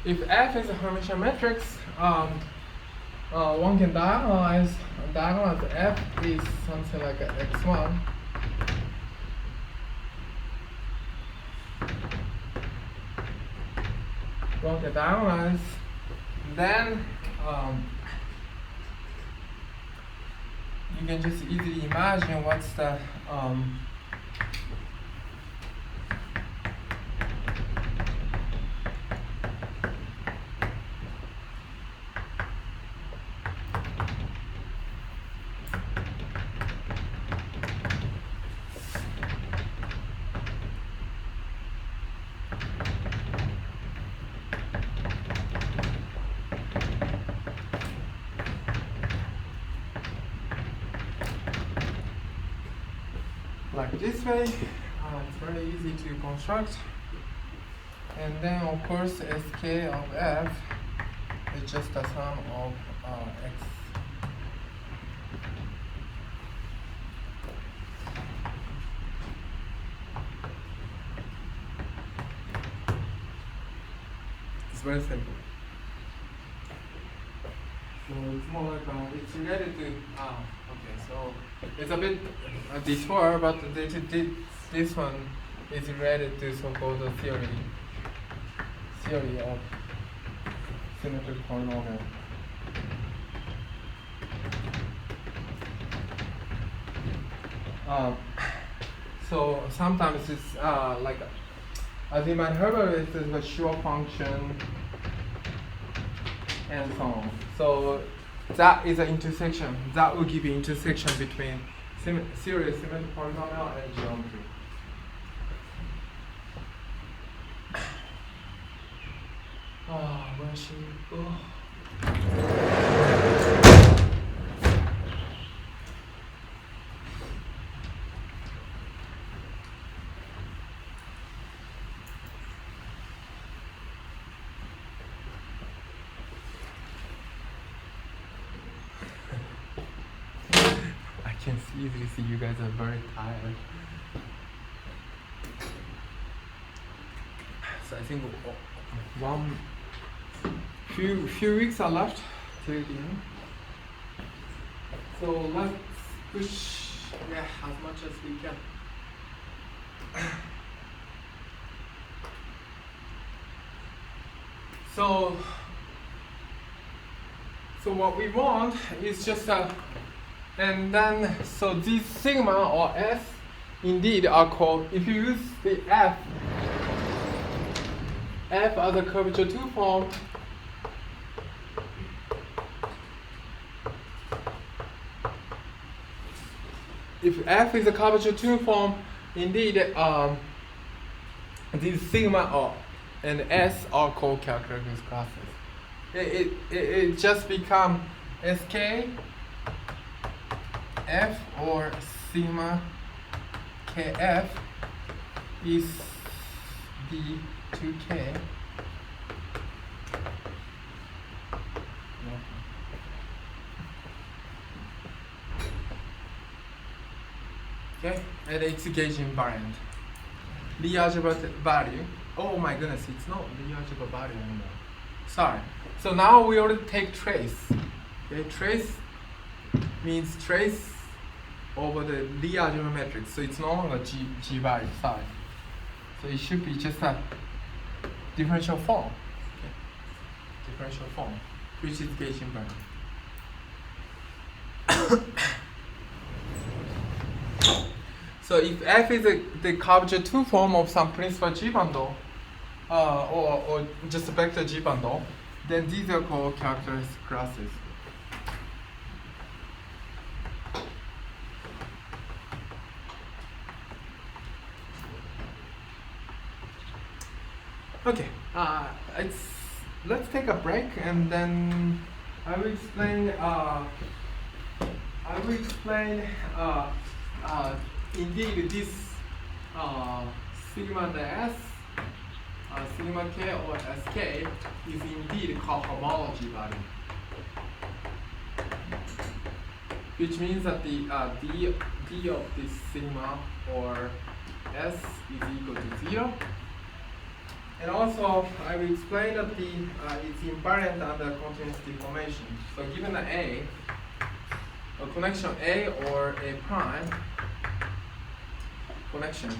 If F is a Hermitian matrix, one can diagonalize f is something like x1. One can diagonalize, then you can just easily imagine what's the like this way. It's very easy to construct. And then of course sk of f is just the sum of x. It's very simple. So it's more like it's related to okay, so it's a bit a detour, but this one is related to so-called theory of symmetric polynomial. So sometimes it's like as you might have heard, it's a sure function and so on. So that is an intersection. That will give you intersection between series symmetric polynomial and geometry. Where should we go? I can easily see you guys are very tired. So I think few weeks are left till the end. So let's push as much as we can. So what we want is just and then so these sigma or s indeed are called, if you use the f as a curvature 2 form, if f is a curvature 2 form, indeed these sigma or and s are called characteristic classes. It just become sk f or sigma kf is the 2k. Okay, and it's a gauge invariant. Lie algebra value. Oh my goodness, it's not Lie algebra value anymore. Sorry. So now we already take trace. Okay, trace means trace over the Lie algebra matrix. So it's no longer G value. Sorry. So it should be just a differential form. Okay. Differential form, which is gauge invariant. So if f is the curvature 2 form of some principal G bundle, or just a vector G bundle, then these are called characteristic classes. Okay, let's take a break and then I will explain. Indeed, this sigma s, sigma k or sk is indeed called homology value, which means that the d of this sigma or s is equal to 0, And also, I will explain that it's invariant under continuous deformation. So given a connection A or A prime connection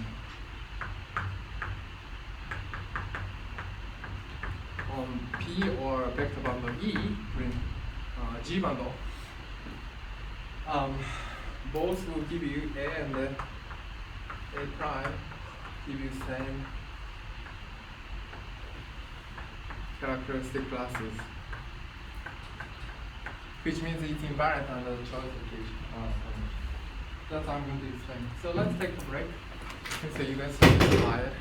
on P or vector bundle E, G bundle, both will give you A and A prime give you same characteristic classes, which means it's invariant under the choice equation. That's what I'm going to explain. So let's take a break. So you guys are tired.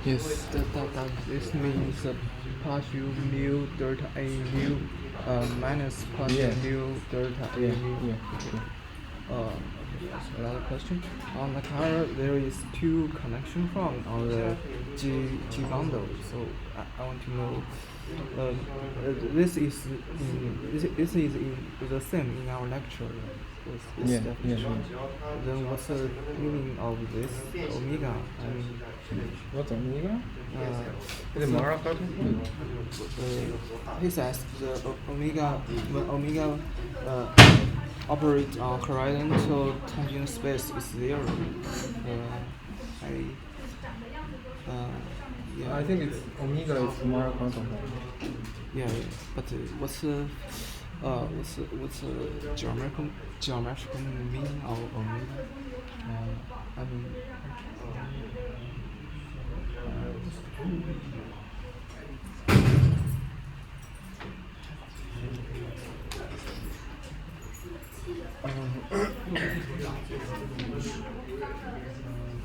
Yes, this means partial mu delta A mu minus partial mu delta A mu. Another question. On the car, there is two connection from on the G bundle. So I want to know. This is this is in the same in our lecture. This Yeah, definition. yeah. Then what's the meaning of this omega? I mean, What's omega? Is it the- Mara cartoon? he says the omega when omega operates on horizontal tangent space is zero. Yeah. I think it's omega is Mara quantum form. Yeah, but what's the geometrical meaning of omega? I mean,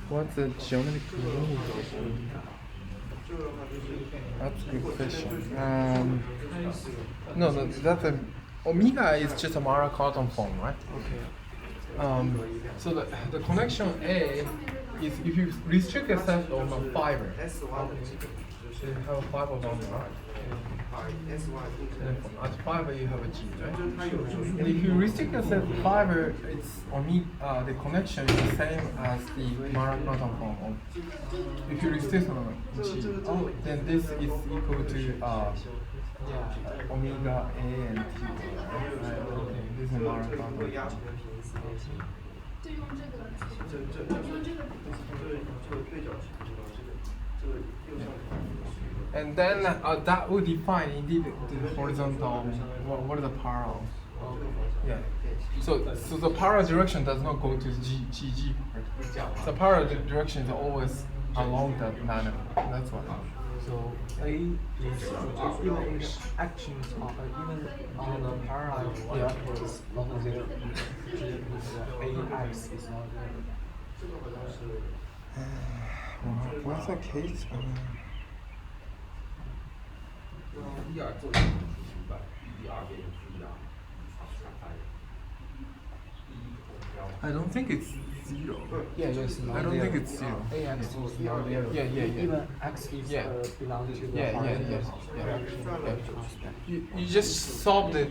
What's the geometric meaning of omega? That's a good question. No, that's a omega is just a Mara quantum form, right? okay. So the connection A is if you restrict yourself on a fiber. So you have a fiber bound, right? And at fiber you have a G, right? And if you restrict yourself to fiber, it's omega. The connection is the same as the Mara quantum form. If you restrict on G, then this is equal to omega A and T. Right? Okay, this is Mara quantum form. And then that would define indeed the horizontal. What are the parallels? Yeah. So the parallel direction does not go to GG part. The parallel direction is always along the line. That's why. So A is even actions on even on the parallel Yeah. is not zero. AX is not zero. What's the case? I don't think it's zero. Yeah, yes, not I don't zero. think it's zero. AX is not zero. Yeah. Even X is Yeah. belong to the Yeah. direction aspect. You just solve this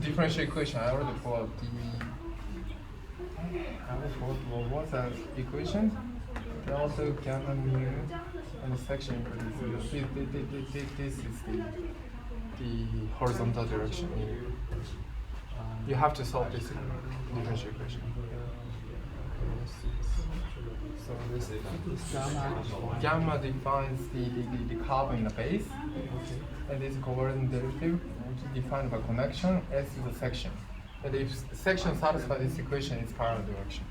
differential equation. I already pulled out what's that equation? Delta gamma mu and the section. This is the horizontal direction. You have to solve this differential equation. So this Gamma defines the carbon in the base, and this covariant derivative defined by connection. S is the section, and if section satisfies this equation, it's parallel direction.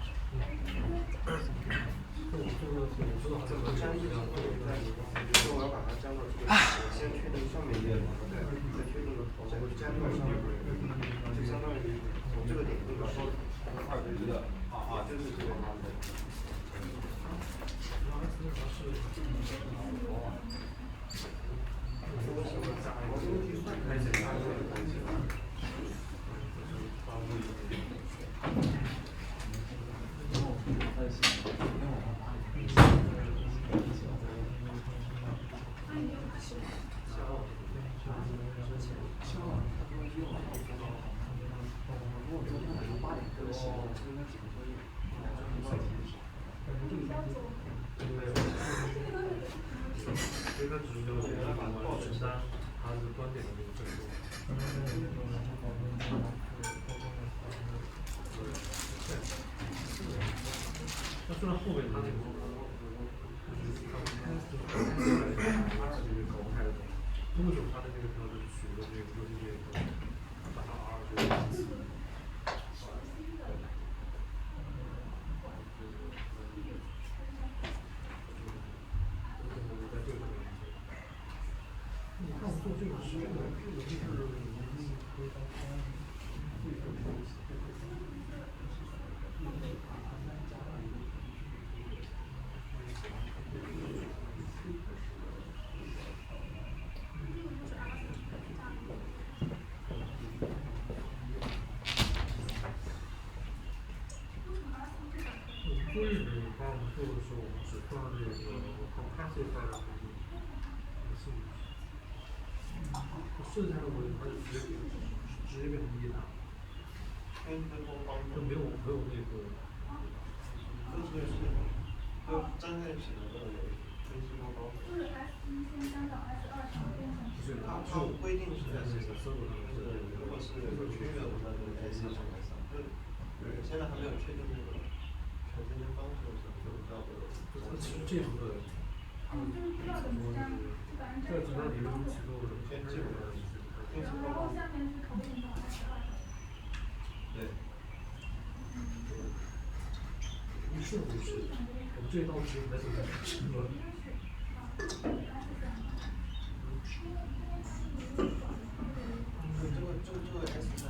做的时候，我们只放这个 compassive 范的性质，剩下的我它就直接变成1了，就没有那个。就站在写的那个分析多高。就是 S1先相等 S2乘以变成是它规定是 S 如果是有区域的话，那就是 S 乘 S2。就现在还没有确定那个产生的方式的时候，就不知道其实这部分，就是知道怎么加，就反正这这几道理论其实都是先基本上然后下面是投影到 S2乘。对。不是，我们这道题没怎么什么。这个 S3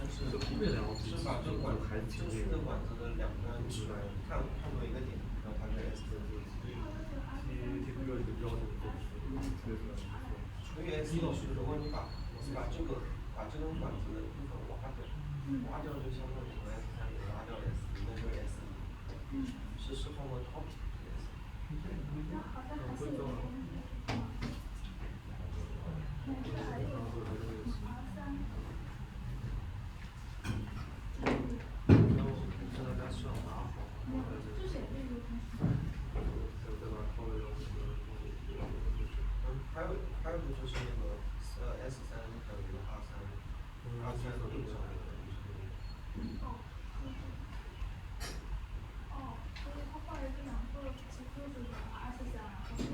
是把这个管子就顺着管子的两端看作一个点，然后它是 S3。这个有一个标准的除以 S 是如果你把这根管子的部分挖掉就相当于从 S3给挖掉 S1，那就是 S1。是后面 top。还有就是那个S3等于R3定上的。所以他画的这两个其实就是S3，然后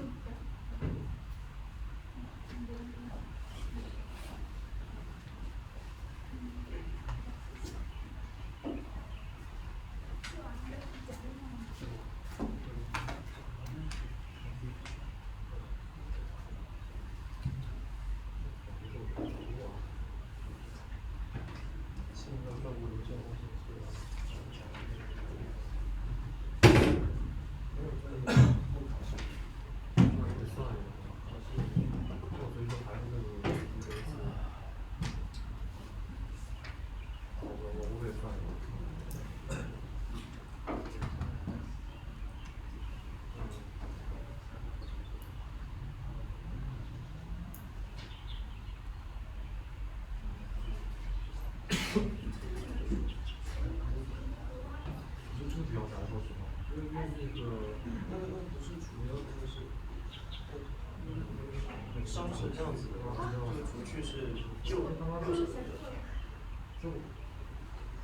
就上是这样子的，这个除去是右手的。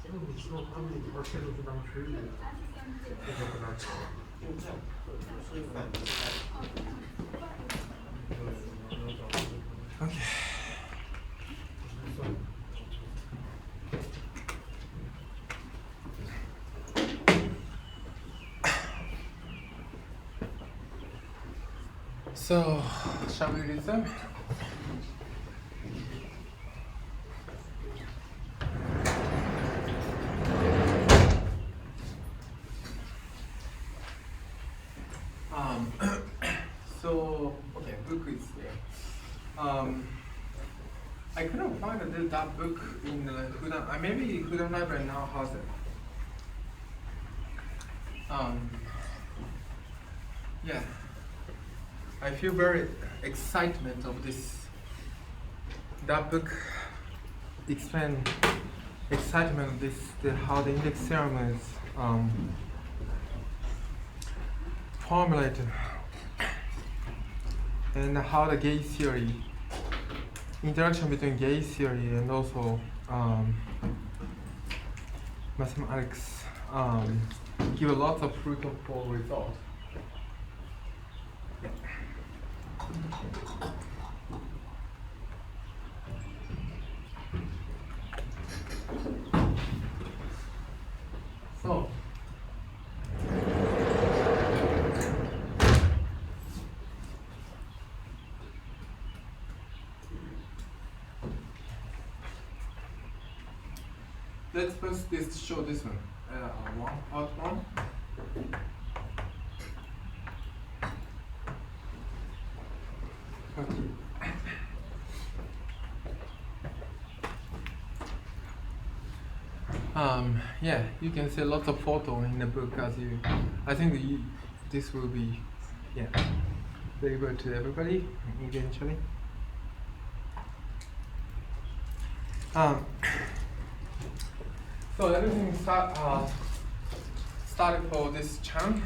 那你知道他们那块线路是当区域的，这就很难查。就这样，是反着开。OK。So, shall we read them? So, okay, book is there. I couldn't find that book in the Hudan. Maybe Hudan Library now has it. Yeah. I feel very excitement of this. That book explain excitement of this, how the index theorem is formulated, and how the gauge theory, interaction between gauge theory and also mathematics give a lot of fruitful results. So, let's first show this one. Part one. Okay. Yeah, you can see lots of photo in the book as you. I think this will be, yeah, visible to everybody eventually. So everything started for this Chen's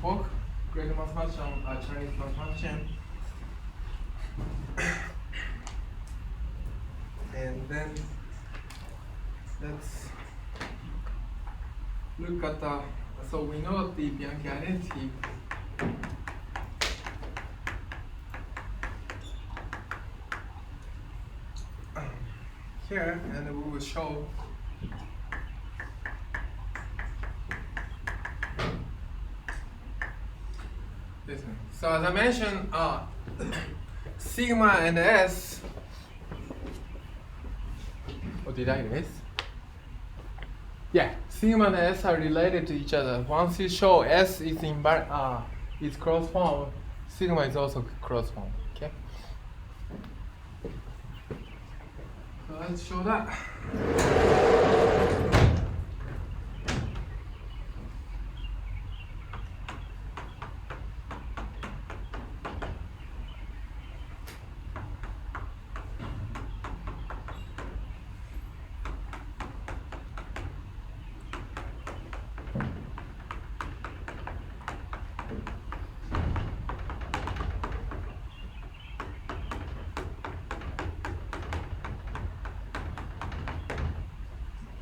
book, Great Mathematician, Chinese mathematician. And then let's look at the, so we know the Bianchi identity. Here, and we will show this one. So as I mentioned, sigma and S. Oh, did I erase? Yeah, sigma and S are related to each other. Once you show S is is cross form, sigma is also cross form. Okay. So let's show that.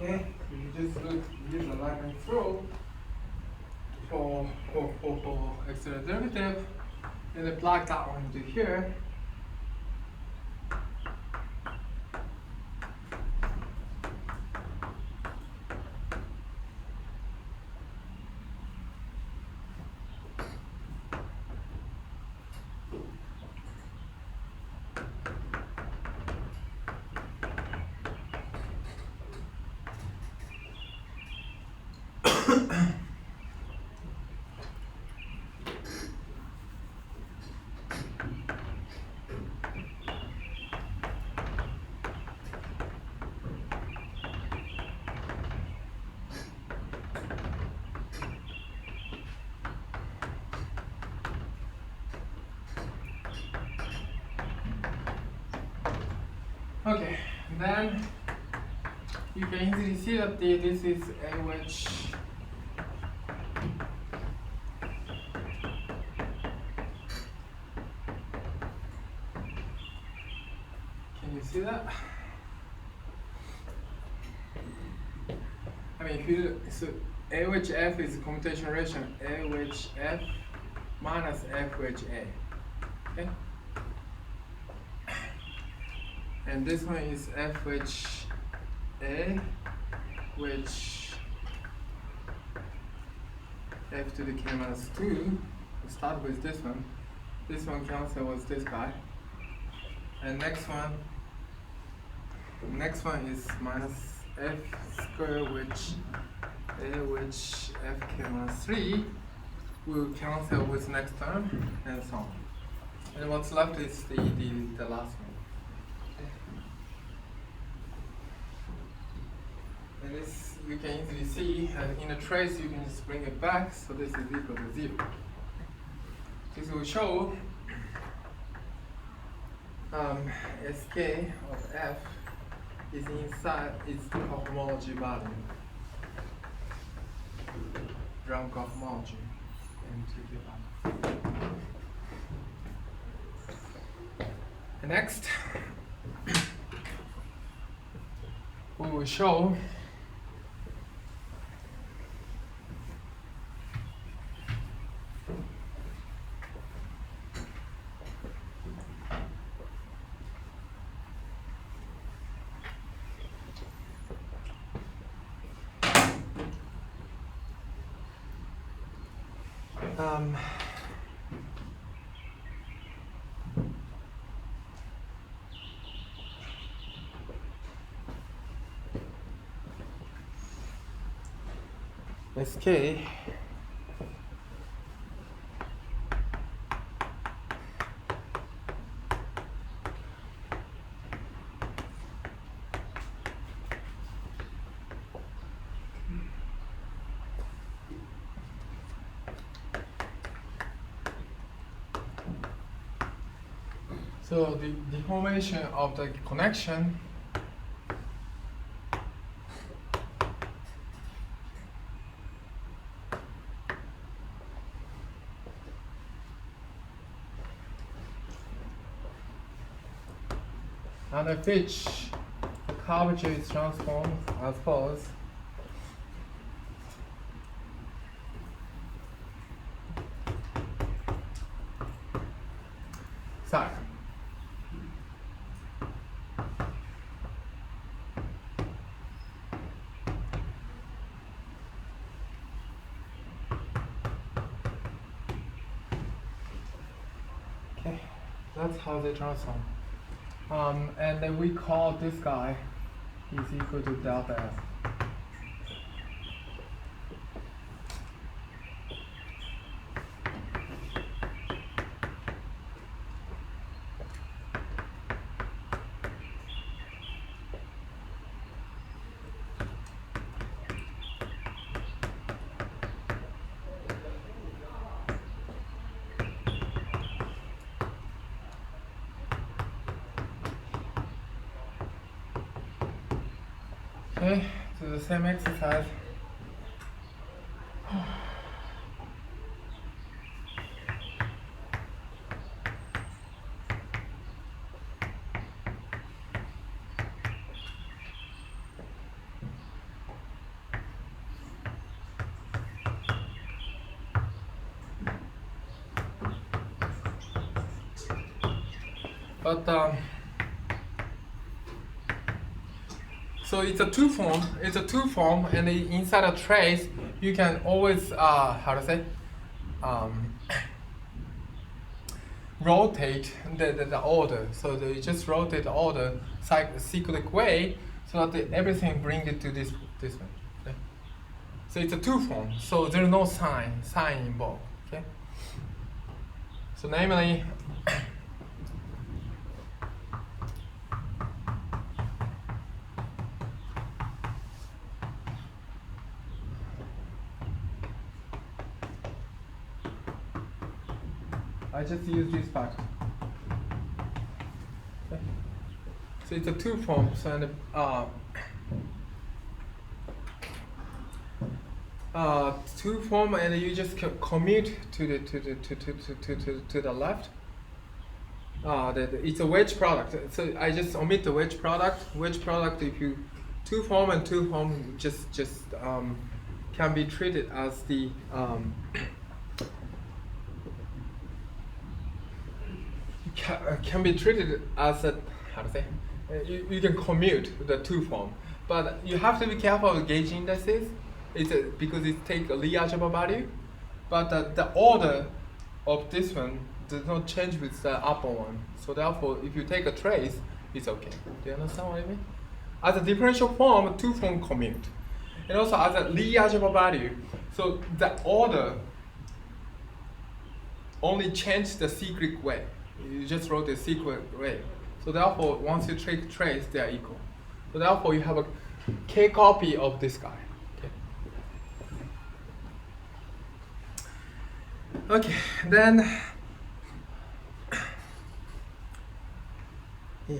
Okay, you just use a line and throw for external derivative, and then plug that one into here. Okay, then you can easily see that this is a wedge. Can you see that? I mean, if you so A wedge F is commutation relation A wedge F minus F wedge A. Okay. And this one is F wedge A, which F to the K minus 2. We start with this one. This one cancel with this guy. And next one is minus F square, which A, which F K minus 3 will cancel with next term, and so on. And what's left is the last one. And this you can easily see, and in a trace you can just bring it back, so this is equal to 0. This will show Sk of F is inside its cohomology value. Drum cohomology. And next, we will show Sk So the deformation of the connection under which the curvature is transformed as follows. Sorry. Okay, that's how they transform. And then we call this guy is equal to delta F. Okay, so the same exercise. But so it's a two form. It's a two form, and inside a trace, you can always how to say rotate the order. So you just rotate the order cyclic way, so that everything bring it to this one. Okay? So it's a two form. So there's no sign involved. Okay. So namely. I just use this factor. Okay. So it's a two forms, and two form, and you just commute to the left. It's a wedge product. So I just omit the wedge product. Wedge product, if you two form just can be treated as the can be treated as a, how to say, you can commute the two form, but you have to be careful with gauge indices. Because it takes a Lie algebra value, but the order of this one does not change with the upper one. So therefore, if you take a trace, it's okay. Do you understand what I mean? As a differential form, two form commute, and also as a Lie algebra value. So the order only change the cyclic way. You just wrote the cyclic way. So therefore, once you take trace, they are equal. So therefore, you have a k copy of this guy. Okay, then. Yeah.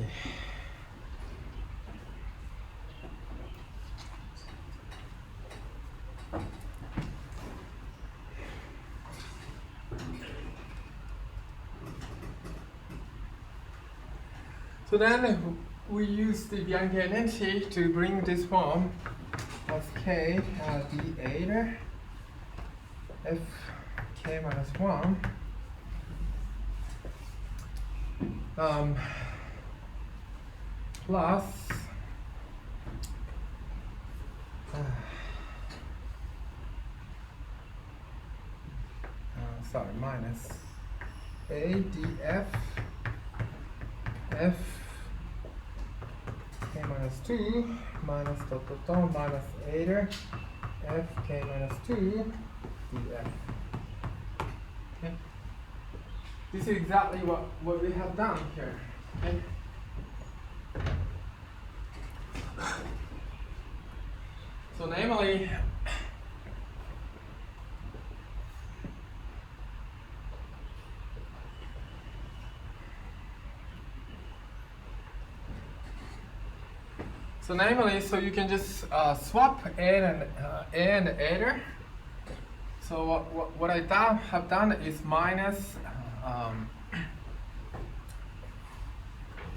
So then we use the Bianchi identity to bring this form as k d8 f k minus 1 plus minus a df f k minus 2 minus minus 8 f k minus 2 df. Okay. This is exactly what we have done here. Okay. So namely, So namely, so you can just swap A and A. So what I have done is minus,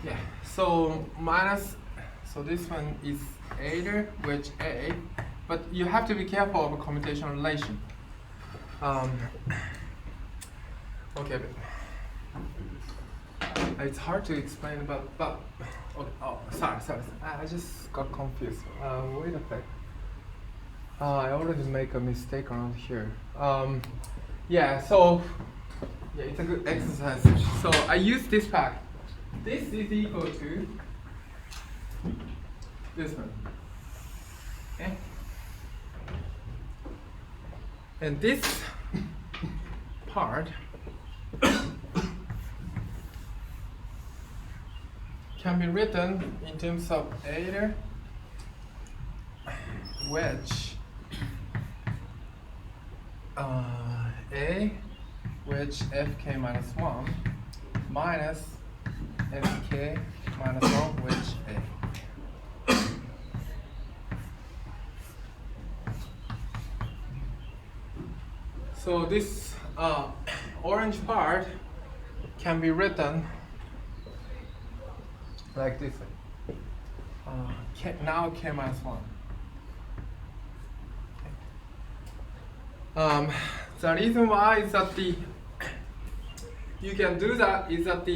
yeah, so minus, so this one is A, which A, but you have to be careful of a commutational relation. Okay, it's hard to explain, but okay, oh, sorry, I just got confused. Wait a sec. I already make a mistake around here. Yeah, so yeah, it's a good exercise. So I use this pack. This is equal to this one. Okay. And this part can be written in terms of A, which A, which fk minus 1 minus fk minus 1, which A. So this orange part can be written like this way. Now k minus 1. The reason why is that you can do that is that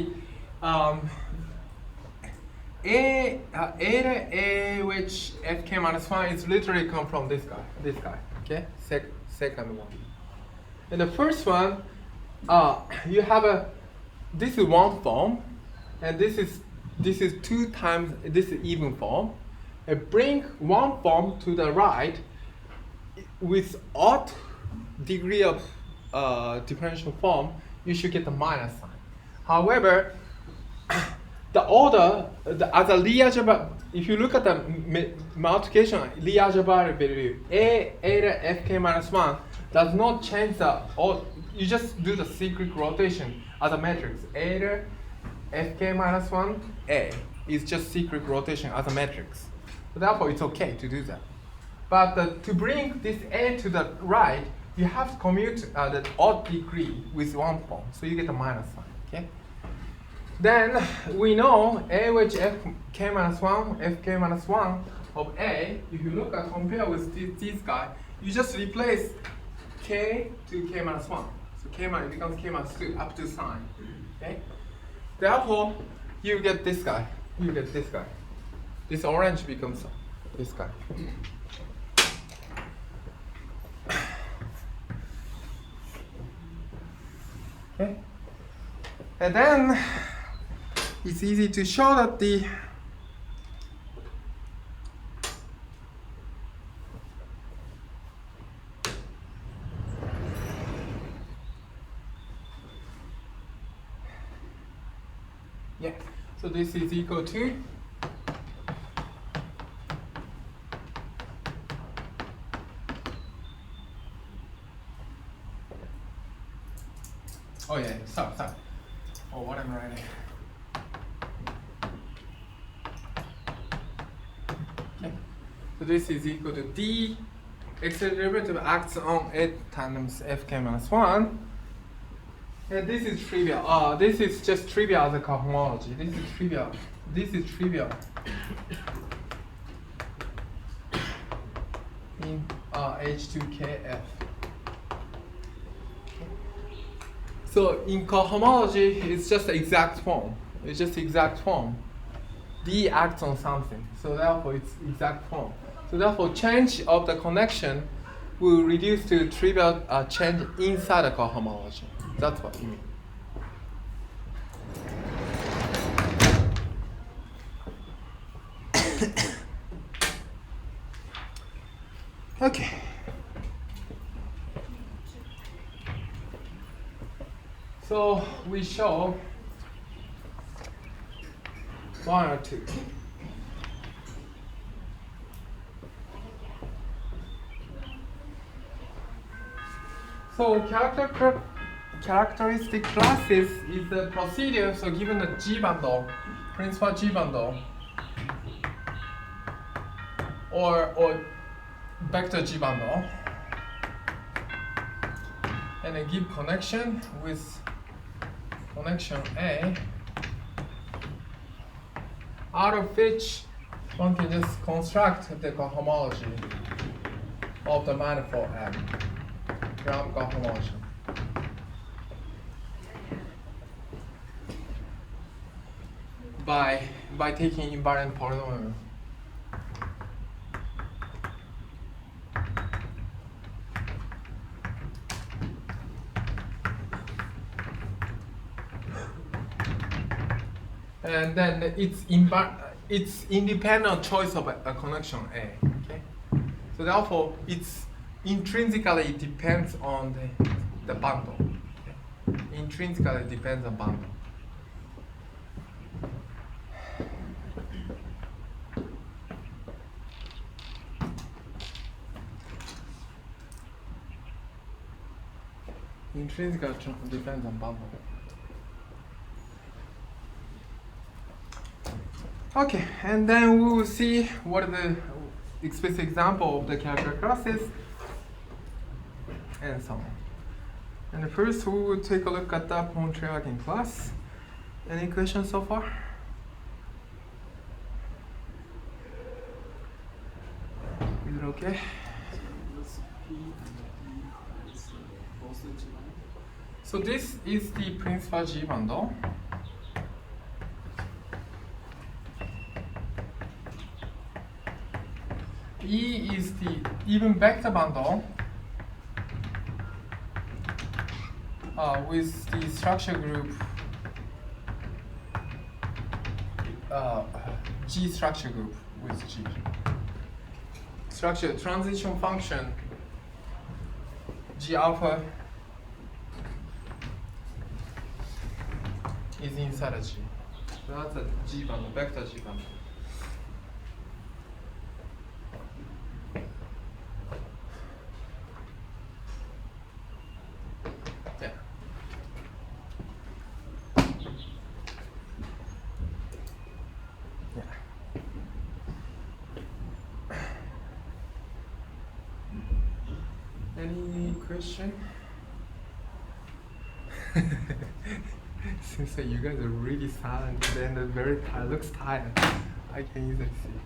A which fk minus 1 is literally come from this guy, okay? Second one. And the first one, you have this is one form, and this is 2 times, this is even form. And bring one form to the right with odd degree of differential form, you should get the minus sign. However, the order, as a Lie algebra, if you look at the multiplication Lie algebra value, A fk minus 1 does not change the order. You just do the cyclic rotation as a matrix. A fk minus 1 A is just cyclic rotation as a matrix. So therefore, it's okay to do that. But to bring this A to the right, you have to commute the odd degree with one form, so you get a minus sign. Okay. Then we know A which fk minus 1, fk minus 1 of A. If you look at compare with this guy, you just replace k to k minus 1. So k minus becomes k minus 2 up to sign. Okay. Therefore, you get this guy. You get this guy. This orange becomes this guy. Okay. And then it's easy to show that yeah, so this is equal to oh yeah, sorry. Oh, what am I writing? Okay. So this is equal to d x derivative acts on a times fk minus 1. And this is trivial. This is just trivial as a cohomology. This is trivial. This is trivial in H2KF. So in cohomology, it's just the exact form. It's just exact form. D acts on something, so therefore it's exact form. So therefore, change of the connection will reduce to trivial change inside the cohomology. That's what you mean. Okay. So we show 1 or 2. So characteristic classes is the procedure. So given the G bundle, principal G bundle, or vector G bundle, and then give connection with connection A, out of which one can just construct the cohomology of the manifold M, ground cohomology. By taking invariant polynomial. And then it's independent choice of a connection A. Okay, so therefore it's intrinsically depends on the bundle. Okay? Intrinsically depends on bundle. Intrinsically depends on bundle. Okay, and then we will see what are the explicit example of the character classes and so on. And first we will take a look at the Pontryagin class. Any questions so far? Is it okay? So this is the principal G bundle. E is the even vector bundle with the structure group G structure group with G. Structure transition function G alpha is inside a G. So that's a G bundle, vector G bundle. Yeah. Yeah. Any question? Seems like you guys are really silent and very tired. Looks tired. I can easily see.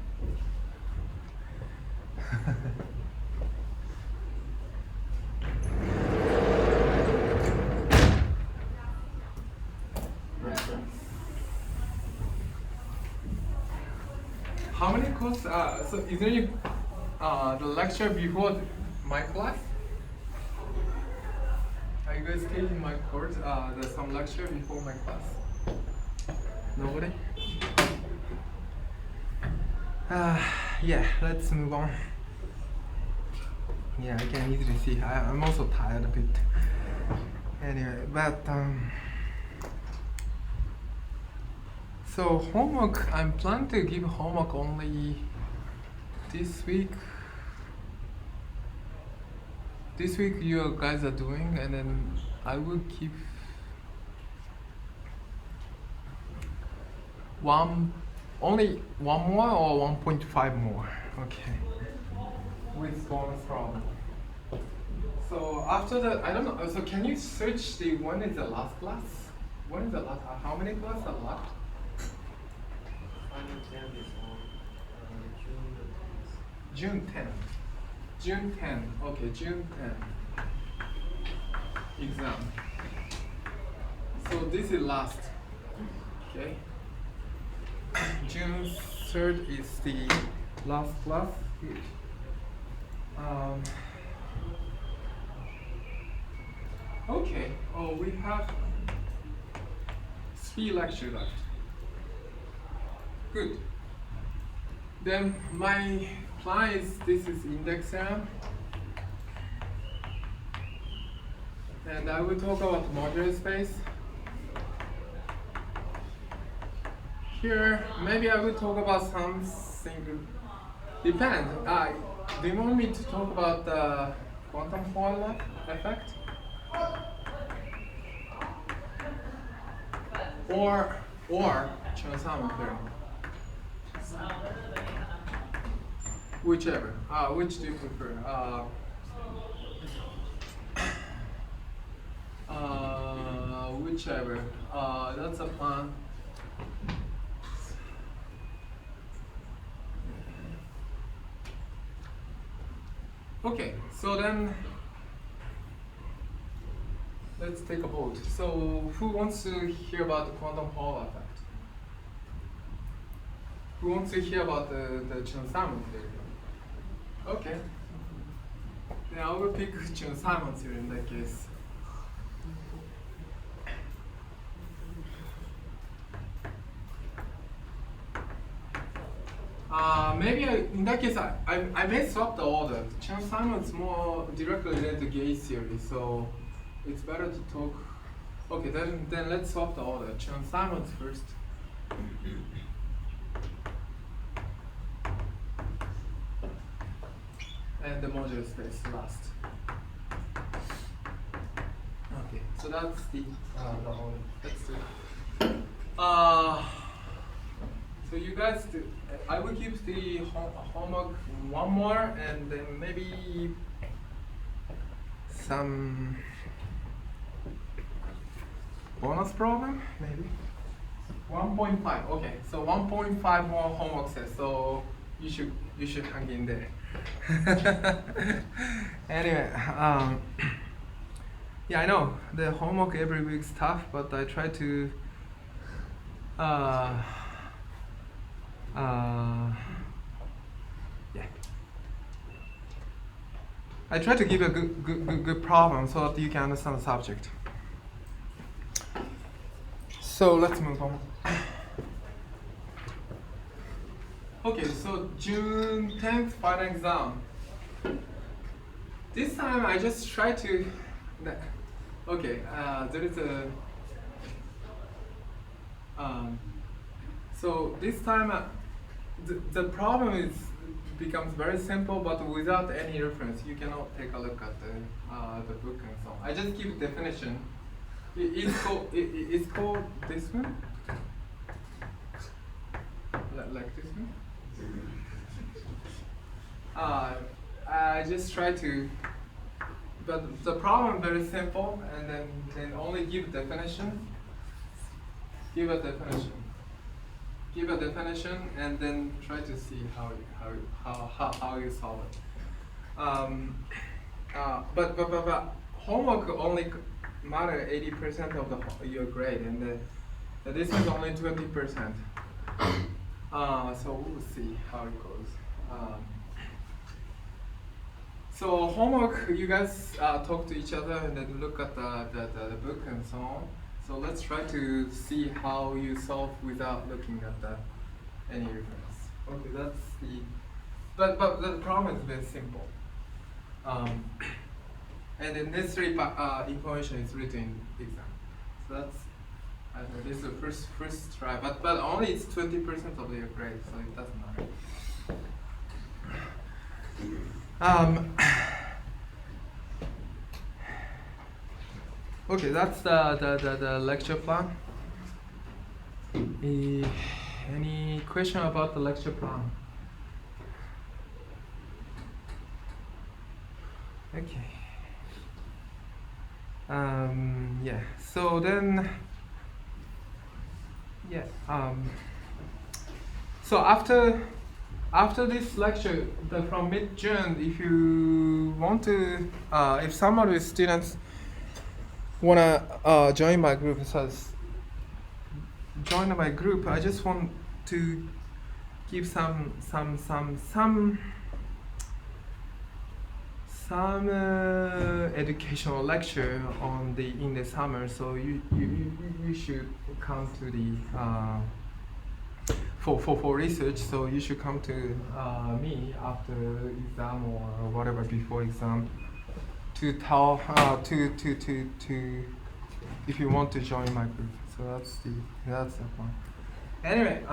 How many courses? So is there any the lecture before my class? Are you guys taking my course? There's some lecture before my class. Nobody? Yeah, let's move on. Yeah, I can easily see. I'm also tired a bit. Anyway, but so homework, I'm planning to give homework only this week. This week you guys are doing, and then I will keep only one more or 1.5 more. Okay. With bonus problem. So after that, I don't know. So can you search the when is the last class? When is the last? How many classes are left? Final 10 is on June 10th. June 10th. Okay, June 10th. Exam. So this is last. Okay. June 3rd is the last class. Okay. Oh, we have 3 lectures left. Good. Then my plan is this is index M. And I will talk about modular space. Here, maybe I will talk about something. Depends. Do you want me to talk about the quantum Hall effect? Or Chen-Salmon theorem? whichever. Which do you prefer? Whichever. That's a plan. Okay, so then let's take a vote. So who wants to hear about the quantum Hall effect? Who wants to hear about the Chern-Simons theory? Okay. Then I will pick Chern-Simons theory in that case. Maybe in that case, I may swap the order. Chern-Simons is more directly related to gauge theory, so it's better to talk. Okay, then let's swap the order. Chern-Simons first. And the modular space last. Okay, so that's the order. Let's do it. So you guys do. I will give the homework one more, and then maybe some bonus problem, maybe 1.5. Okay, so 1.5 more homework sets. So you should hang in there. Anyway, yeah, I know the homework every week is tough, but I try to yeah. I try to give a good problem so that you can understand the subject. So let's move on. Okay, so June 10th final exam. This time I just try to. Okay, there is a. So this time the problem becomes very simple, but without any reference, you cannot take a look at the book and so on. I just give definition. It's called this one, like this one. I just try to, but the problem very simple, and then only give definition. Give a definition, and then try to see how you solve it. But homework only matter 80% of your grade, and this is only 20%. So we'll see how it goes. So homework, you guys talk to each other and then look at the book and so on. So let's try to see how you solve without looking at any reference. Okay, that's the. But the problem is very simple. And the necessary information is written in the exam. So that's. I don't know, this is the first try, but only it's 20% of your grade, so it doesn't matter. Okay, that's the lecture plan. Any question about the lecture plan? Okay. Yeah. So then. Yeah. So after this lecture, from mid-June, if you want to, if some of the students wanna join my group, join my group, I just want to give some educational lecture in the summer. So you should come to the for research. So you should come to me after exam or whatever before exam to talk to if you want to join my group. So that's the point. Anyway,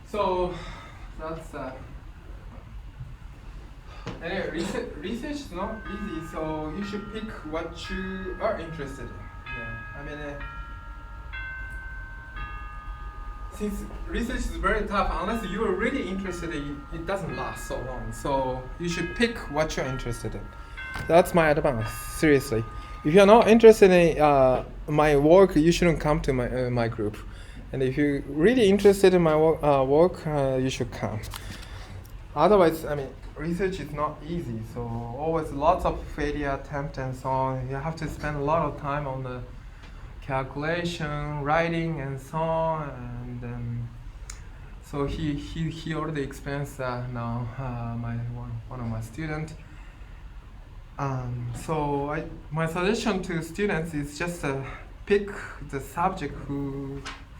so that's anyway, research is not easy, so you should pick what you are interested in. Yeah, I mean, since research is very tough, unless you are really interested in it, doesn't last so long. So you should pick what you're interested in. That's my advice, seriously. If you're not interested in my work, you shouldn't come to my group. And if you're really interested in my work, you should come. Otherwise, I mean, research is not easy. So always lots of failure attempt and so on. You have to spend a lot of time on the calculation, writing, and so on. And so he already experienced that now. One of my students. So my suggestion to students is just pick the subject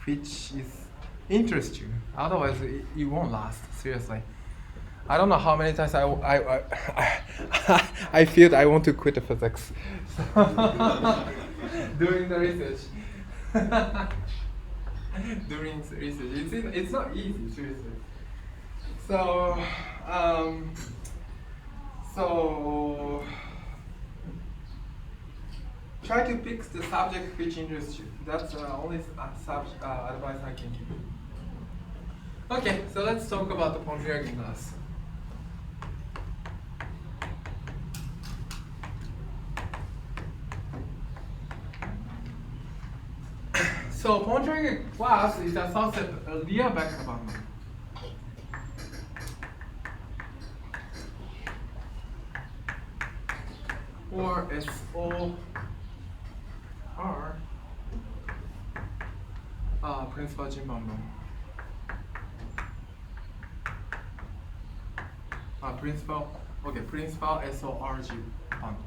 which interests you. Otherwise, it won't last. Seriously, I don't know how many times I feel I want to quit the physics during the research. During the research, it's not easy. Seriously. So. Try to pick the subject which interests you. That's the only advice I can give you. Okay, so let's talk about the Pontryagin class. So Pontryagin class is a subset of real vector bundle. Or SOR principal G bundle. Principal SORG bundle.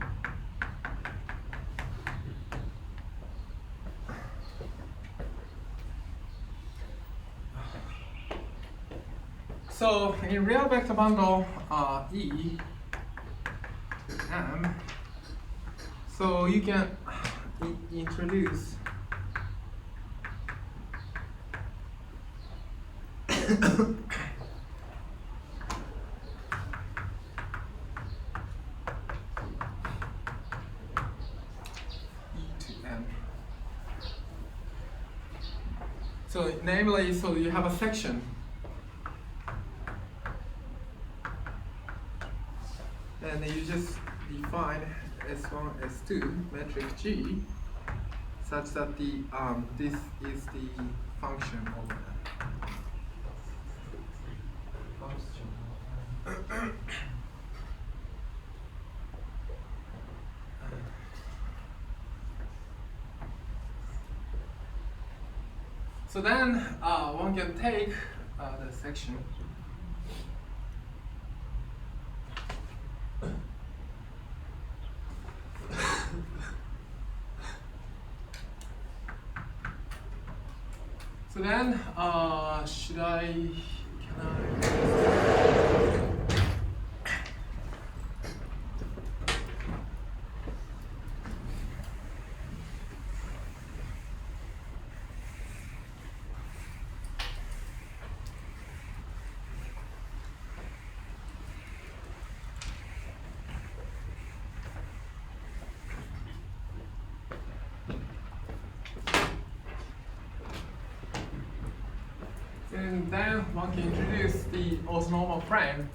So in real vector bundle E M, so you can introduce So namely, so you have a section, and you just define S1, S2 metric G, such that the this is the function of that. So then one can take the section so then and then one can introduce the orthonormal frame.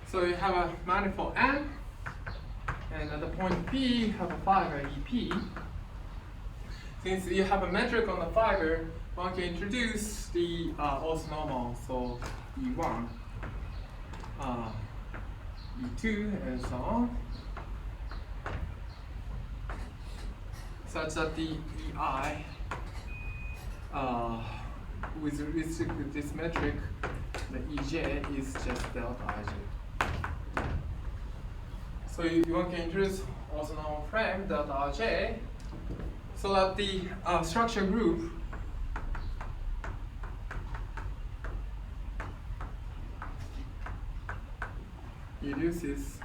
So you have a manifold N, and at the point P, you have a fiber EP. Since you have a metric on the fiber, one can introduce the orthonormal, so E1, E2, and so on, such that the EI, with this metric, the EJ is just delta IJ. So one can introduce orthonormal frame delta RJ, so that the structure group reduces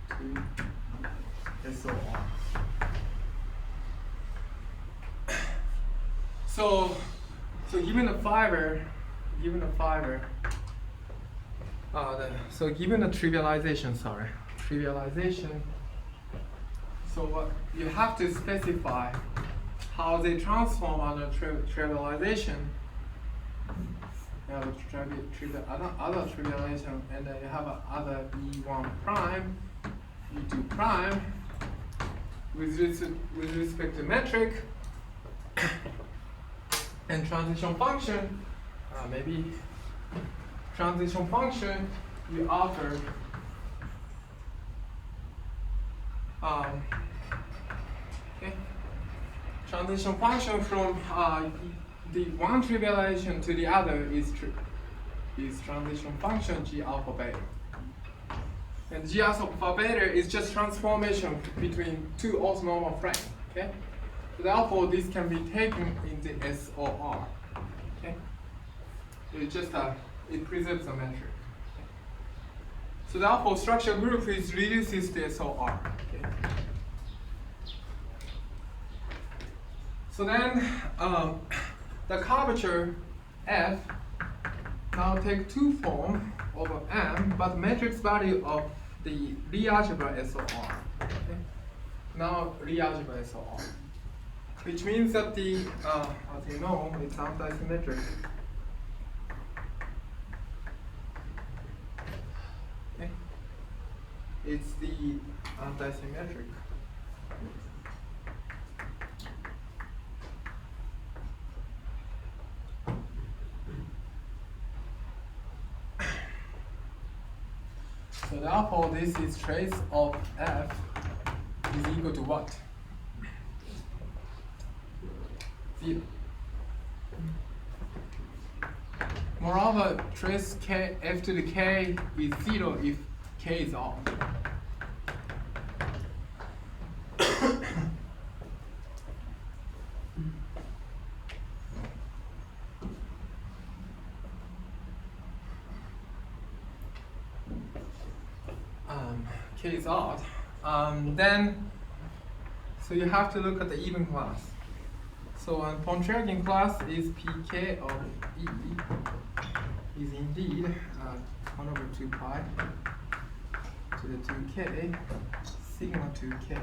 to SOR. So given the fiber, so given the trivialization, so what you have to specify how they transform under trivialization. You have other trivialization, and then you have other E1 prime, E2 prime with respect to metric and transition function. Maybe transition function you offer okay. Transition function from the one trivialization to the other is transition function G alpha beta. And G alpha beta is just transformation between two orthonormal frames. Okay? So therefore, this can be taken in the SOR. Okay? It's just it preserves the metric. Okay? So therefore, structure group is reduces to SOR. Okay? So then, the curvature F now take two form over M, but matrix value of the Lie algebra SOR. Okay? Now Lie algebra SOR, which means that the as you know, it's anti-symmetric. Okay? It's the anti-symmetric. So therefore, this is trace of F is equal to what? 0. Moreover, trace K F to the K is 0 if K is off. K is odd, then so you have to look at the even class. So Pontryagin class is Pk of E is indeed 1 over 2 pi to the 2k sigma 2k.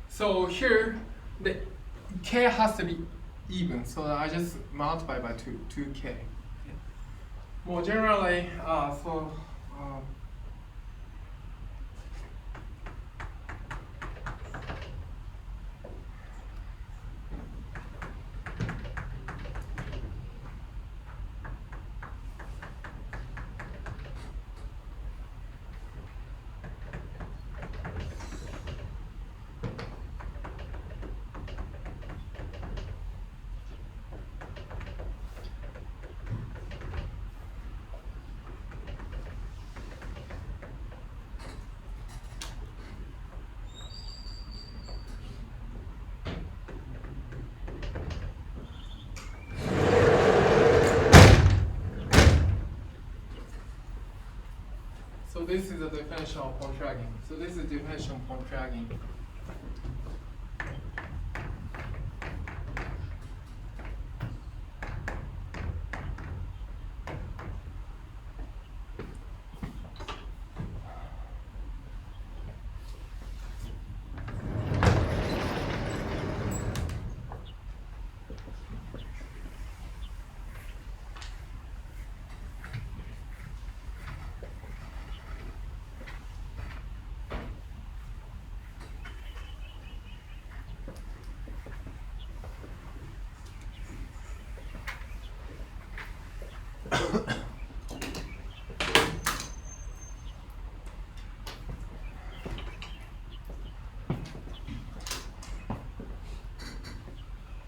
So here, the k has to be even, so I just multiply by 2k. Okay. More generally, so this is the differential of Pontryagin. So this is differential of Pontryagin.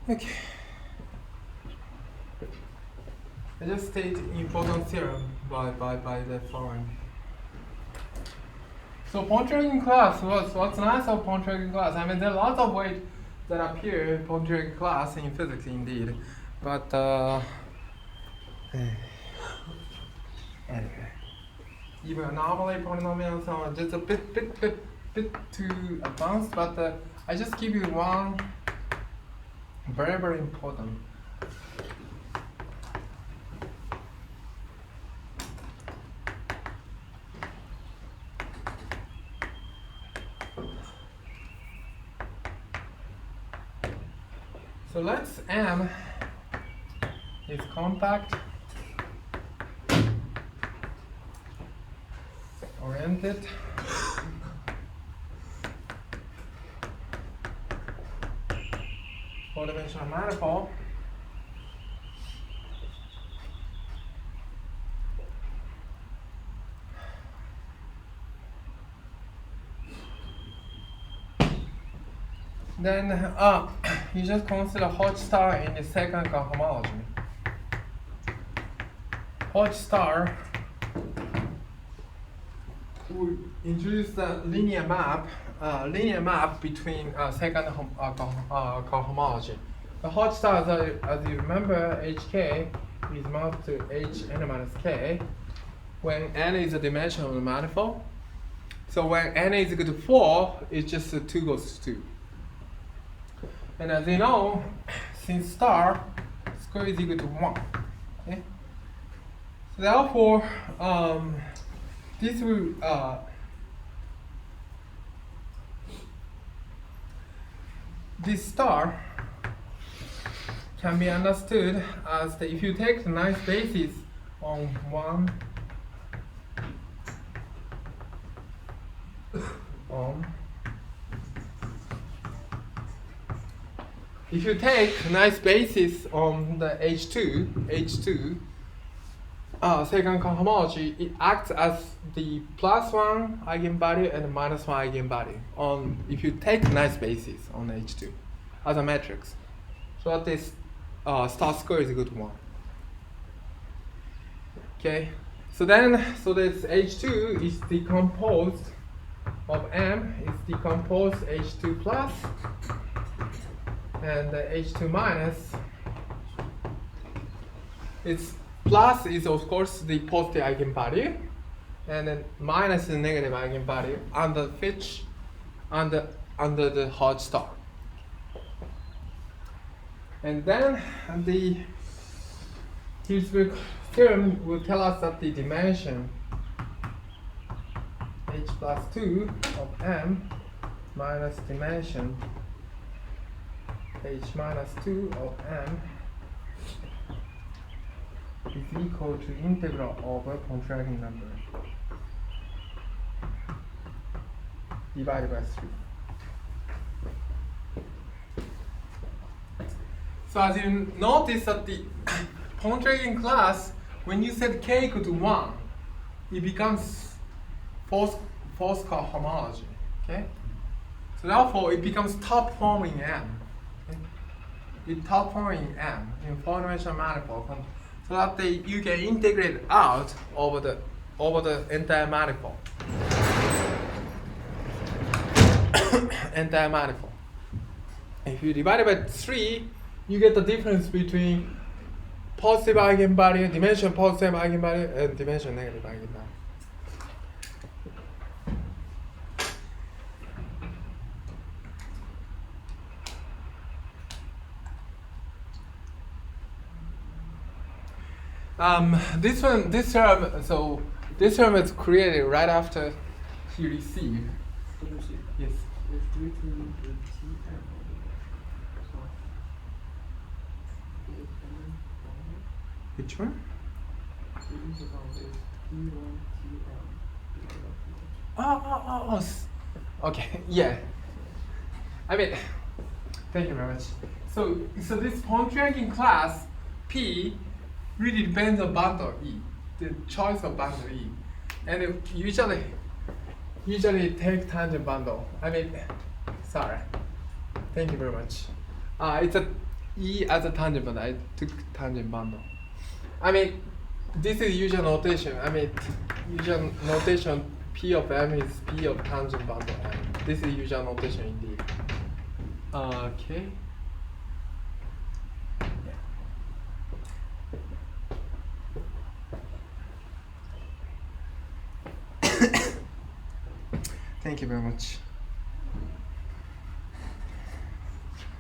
Okay. I just state important theorem by the following. So Pontryagin class, what's nice of Pontryagin class? I mean, there are lots of ways that appear in Pontryagin class in physics indeed, but anyway, even anomaly polynomials are just a bit too advanced, but I just give you one very important. So let's M is compact, oriented, four-dimensional manifold. Then you just consider Hodge star in the second cohomology. Hodge star will introduce the linear map between second cohomology. The Hodge star, as you remember, HK is mapped to Hn minus k when n is the dimension of the manifold. So when n is equal to 4, it's just 2 goes to 2. And as you know, since star square is equal to 1, okay? So therefore, this will this star can be understood as if you take the nice basis on 1 on. If you take nice basis on the H2, second cohomology, it acts as the +1 eigenvalue and -1 eigenvalue on if you take nice basis on H2 as a matrix. So that this star square is equal to 1. Okay, so this H2 is decomposed of M is decomposed H2 plus. And the H2 minus, its plus is of course the positive eigenvalue, and then minus is the negative eigenvalue under which under the Hodge star. And then the Hilsberg theorem will tell us that the dimension H plus 2 of M minus dimension H minus 2 of M is equal to integral over Pontryagin number divided by 3. So as you notice that the Pontryagin class, when you set k equal to 1, it becomes fourth cohomology. Okay? So therefore it becomes top form in M. It top form in M in four-dimensional manifold, so that you can integrate out over the entire manifold. Entire manifold. If you divide it by 3, you get the difference between positive eigenvalue, dimension positive eigenvalue, and dimension negative eigenvalue. This term is created right after he received. Yes. Which one? Oh. Okay. Yeah. I mean, thank you very much. So this Pontryagin class P really depends on bundle E, the choice of bundle E, and it usually take tangent bundle. I mean, sorry. Thank you very much. It's a E as a tangent bundle. I took tangent bundle. I mean, this is usual notation. I mean, usual notation P of M is P of tangent bundle M. This is usual notation indeed. Okay. Thank you very much.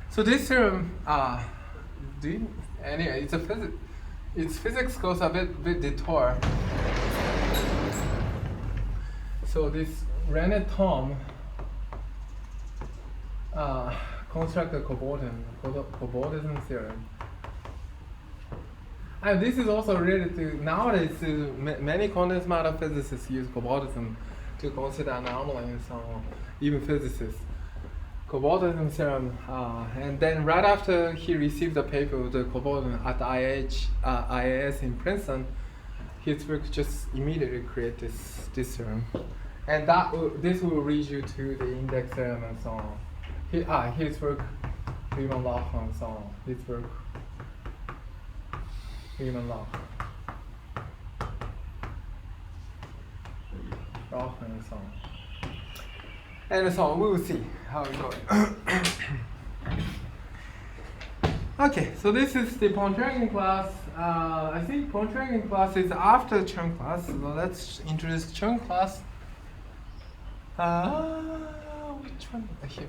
So this theorem, anyway, its physics goes a bit detour. So this René-Thom constructed cobordism theorem. And this is also related to, nowadays many condensed matter physicists use cobordism to consider anomaly and so on, even physicists. Cobordism theorem, and then right after he received the paper with the cobordism at IAS in Princeton, his work just immediately create this theorem. And this will lead you to the index theorem and so on. His work, Riemann-Loch and so on. His work, Riemann-Loch. Roch and so on. And so on, we will see how it goes. Okay, so this is the Pontryagin class. I think Pontryagin class is after Chern class, so let's introduce Chern class. Which one? Here.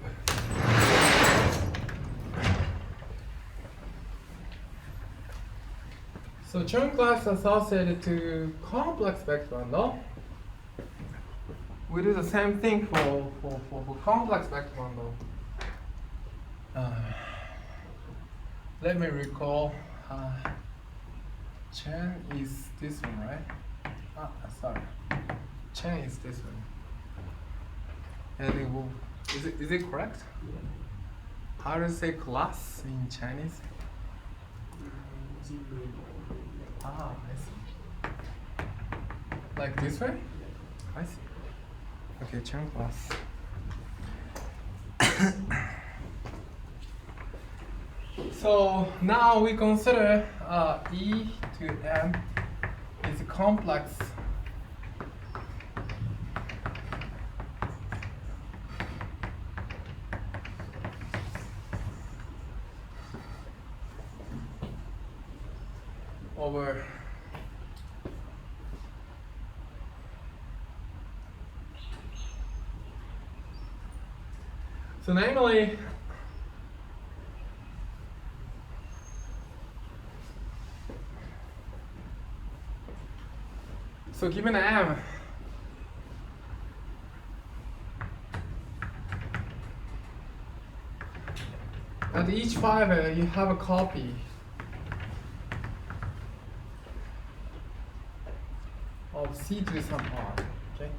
So Chern class associated to complex vector bundle. We do the same thing for complex vector bundle. Let me recall. Chen is this one, right? Sorry. Chen is this one. And it will, is it correct? How to say class in Chinese? I see. Like this way? I see. Okay, Chern class. So now we consider E to M is complex over so namely so given M at each fiber you have a copy of C to some R, okay?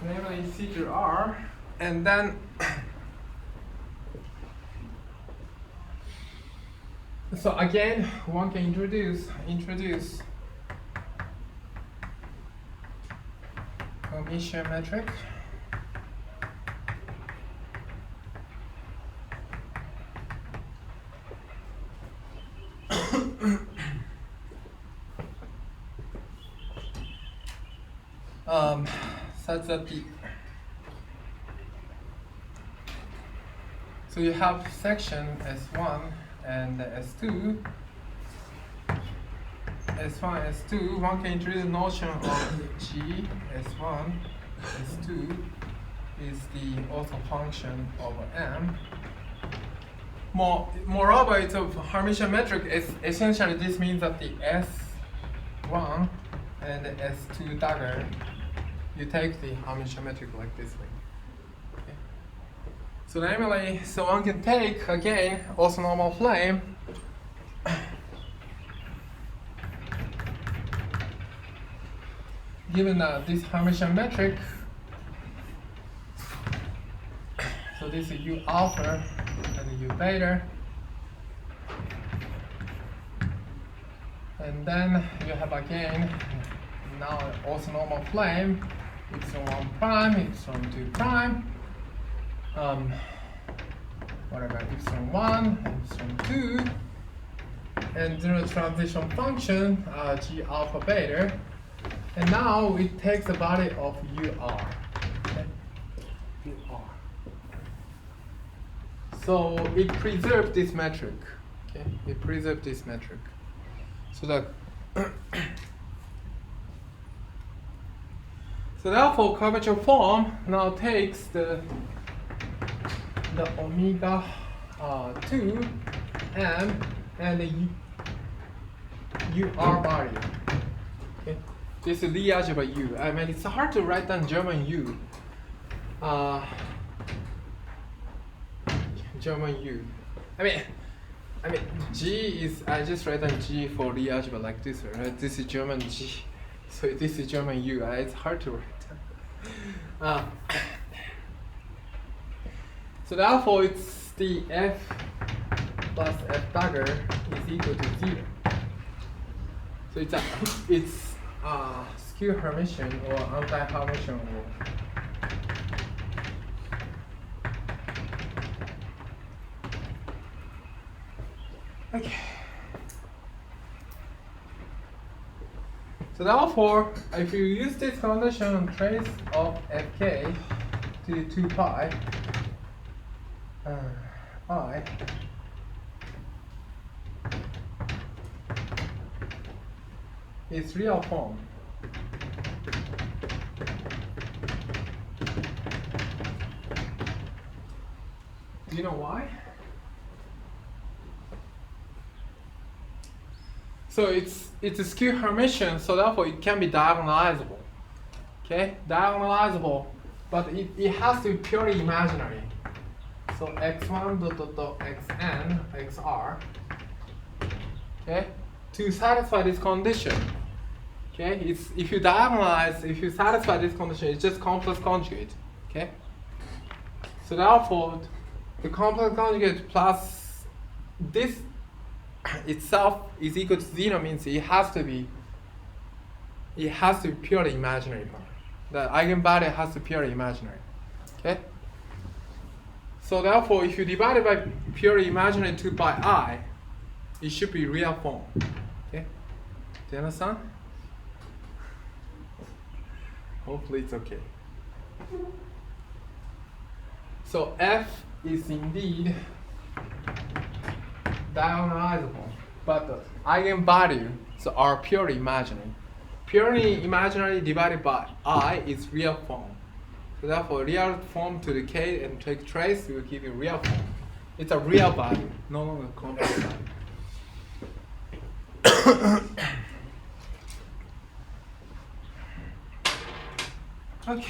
Namely C to R, and then so again one can introduce Hermitian metric. Such that so you have section S1 and S2. S1, S2, one can introduce the notion of G, S1, S2 is the ortho function of M. Moreover, it's a Hermitian metric. Essentially, this means that the S1 and the S2 dagger, you take the Hermitian metric like this way. Okay. So namely, so one can take again also normal flame. Given this Hermitian metric, so this is U alpha and U beta, and then you have again now also normal flame, epsilon 1 prime, epsilon 2 prime, whatever, epsilon 1, epsilon 2, and zero transition function G alpha beta, and now it takes the body of UR. Okay? UR. So it preserves this metric. Okay, it preserves this metric. So that so therefore curvature form now takes the omega 2 m and the UR body. Okay, this is Lie algebra U. I mean, it's hard to write down German U. German U. I mean, G is, I just write down G for Lie algebra like this, right? This is German G, so this is German U. It's hard to write down. So therefore, it's the F plus F dagger is equal to 0. So it's skew Hermitian or anti-Hermitian rule. Okay. So therefore, if you use this condition on trace of fk to 2 pi I, it's real form. Do you know why? So it's a skew Hermitian, so therefore it can be diagonalizable. Okay, diagonalizable, but it has to be purely imaginary. So x1 dot xn xr. Okay, to satisfy this condition. Okay, it's if you diagonalize, if you satisfy this condition, it's just complex conjugate. Okay, so therefore the complex conjugate plus this itself is equal to 0 means it has to be purely imaginary part. The eigenvalue has to be purely imaginary. Okay? So therefore, if you divide it by purely imaginary 2 by I, it should be real form. Okay? Do you understand? Hopefully it's okay. So F is indeed diagonalizable, but the eigenvalues are purely imaginary. Purely imaginary divided by I is real form. So therefore, real form to the k and take trace will give you real form. It's a real value, no longer complex value. Okay.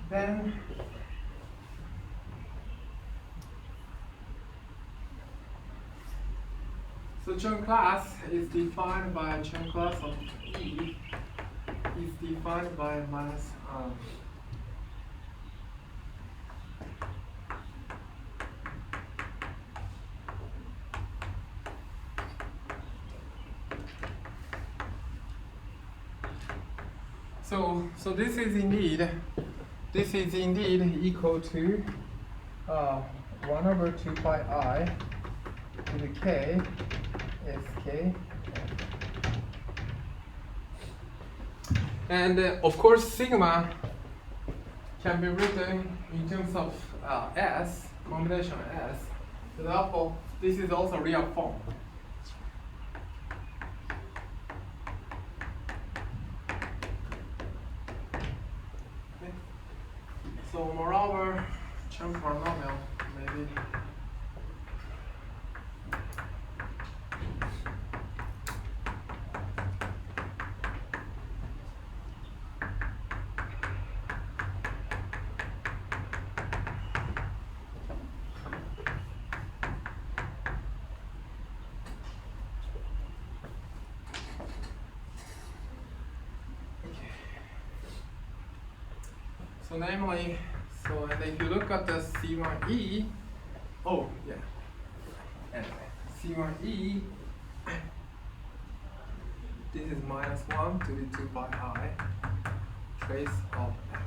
Then so Chern class is defined by Chern class of E is defined by minus so this is indeed equal to 1 over 2 pi I to the k sk. And of course sigma can be written in terms of S, combination S. So therefore this is also real form. So moreover, Chern polynomial maybe So namely, and if you look at the C1E, oh yeah, anyway, C1E, this is -1 to the 2 pi I, trace of F.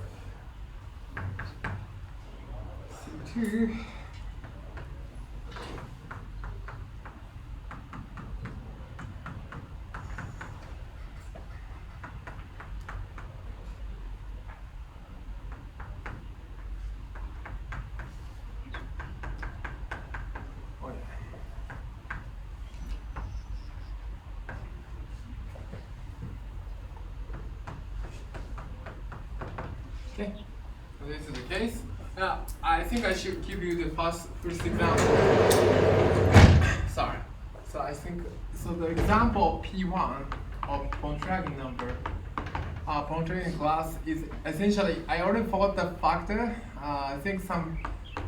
C2, oh yeah. Okay, so this is the case. Now, I think I should give you the first example. Sorry. So I think, the example P1 of Pontryagin number, Pontryagin class is essentially, I already forgot the factor. I think some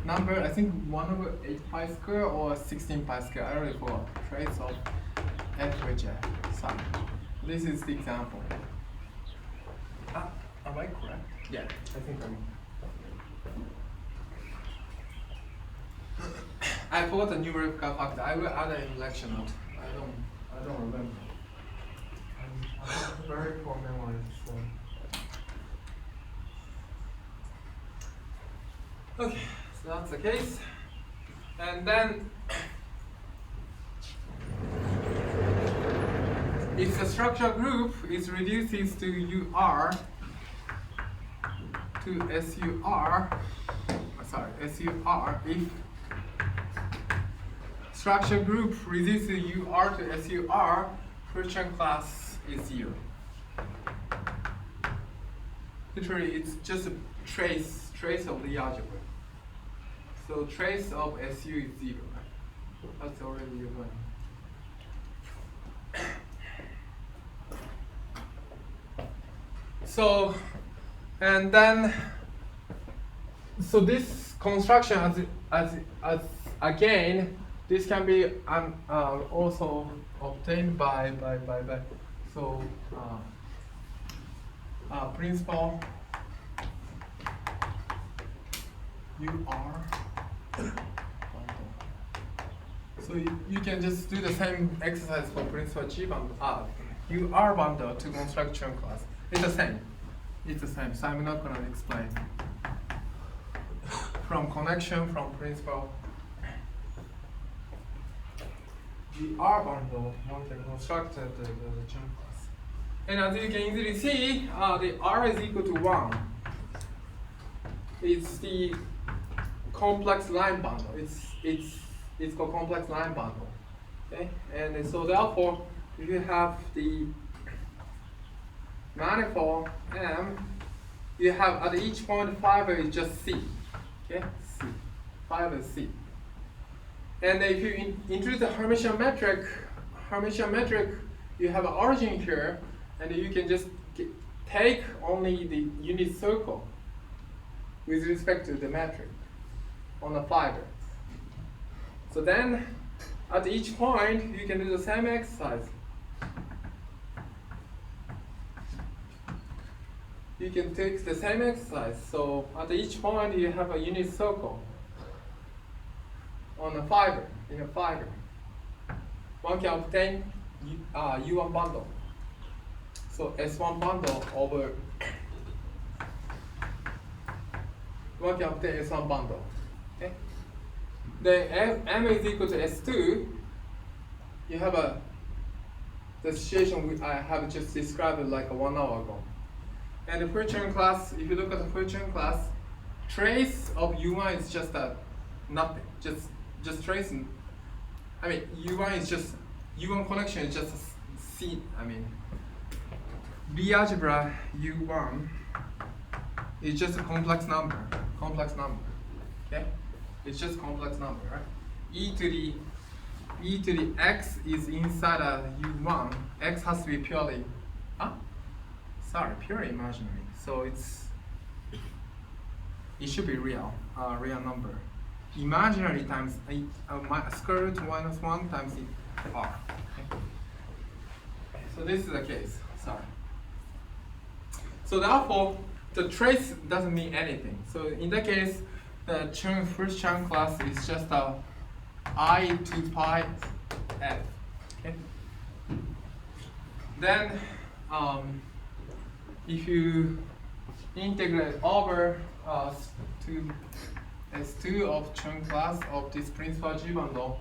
number, I think 1/8 pi square or 16 pi square, I already forgot. Trace of F with J. Sorry. This is the example. Am I correct? Yeah, I think I'm. I forgot the numerical factor. I will add it in lecture note. I don't remember. I have very poor memory, so. Okay, so that's the case. And then if the structure group is reduces to UR to SUR, if structure group reduces UR to SUR, Friction class is 0. Literally, it's just a trace of the algebra. So trace of SU is 0. That's already one. So, and then, so this construction as again, this can be also obtained by so principal UR. So you can just do the same exercise for principal G bundle, UR bundle to construction class. It's the same. It's the same. So I'm not gonna explain. From connection from principal UR bundle, one can construct the Germ class. And as you can easily see, the R is equal to 1. It's the complex line bundle. It's called complex line bundle. Okay, and so therefore, if you have the manifold M, you have at each point fiber is just C. Okay, C. Fiber is C. And if you introduce the Hermitian metric, you have an origin here, and you can just take only the unit circle with respect to the metric on the fiber. So then, at each point, you can do the same exercise. You can take the same exercise. So at each point, you have a unit circle on a fiber, in a fiber. One can obtain U1 bundle. So S1 bundle over, one can obtain S1 bundle. Okay? Then M is equal to S2. You have the situation I have just described like 1 hour ago. And the Friction class, if you look at the Friction class, trace of U1 is just nothing. Just tracing. I mean, U1 is just, U1 connection is just C, B algebra U1 is just a complex number, okay? It's just complex number, right? E to the X is inside a U1. X has to be purely, purely imaginary. So it should be real number. Imaginary times square root -1 times R. Okay? So this is the case. Sorry. So therefore, the trace doesn't mean anything. So in that case, the first Chern class is just a I to pi f. Okay. Then, if you integrate over to S2 of Chern class of this principal G bundle,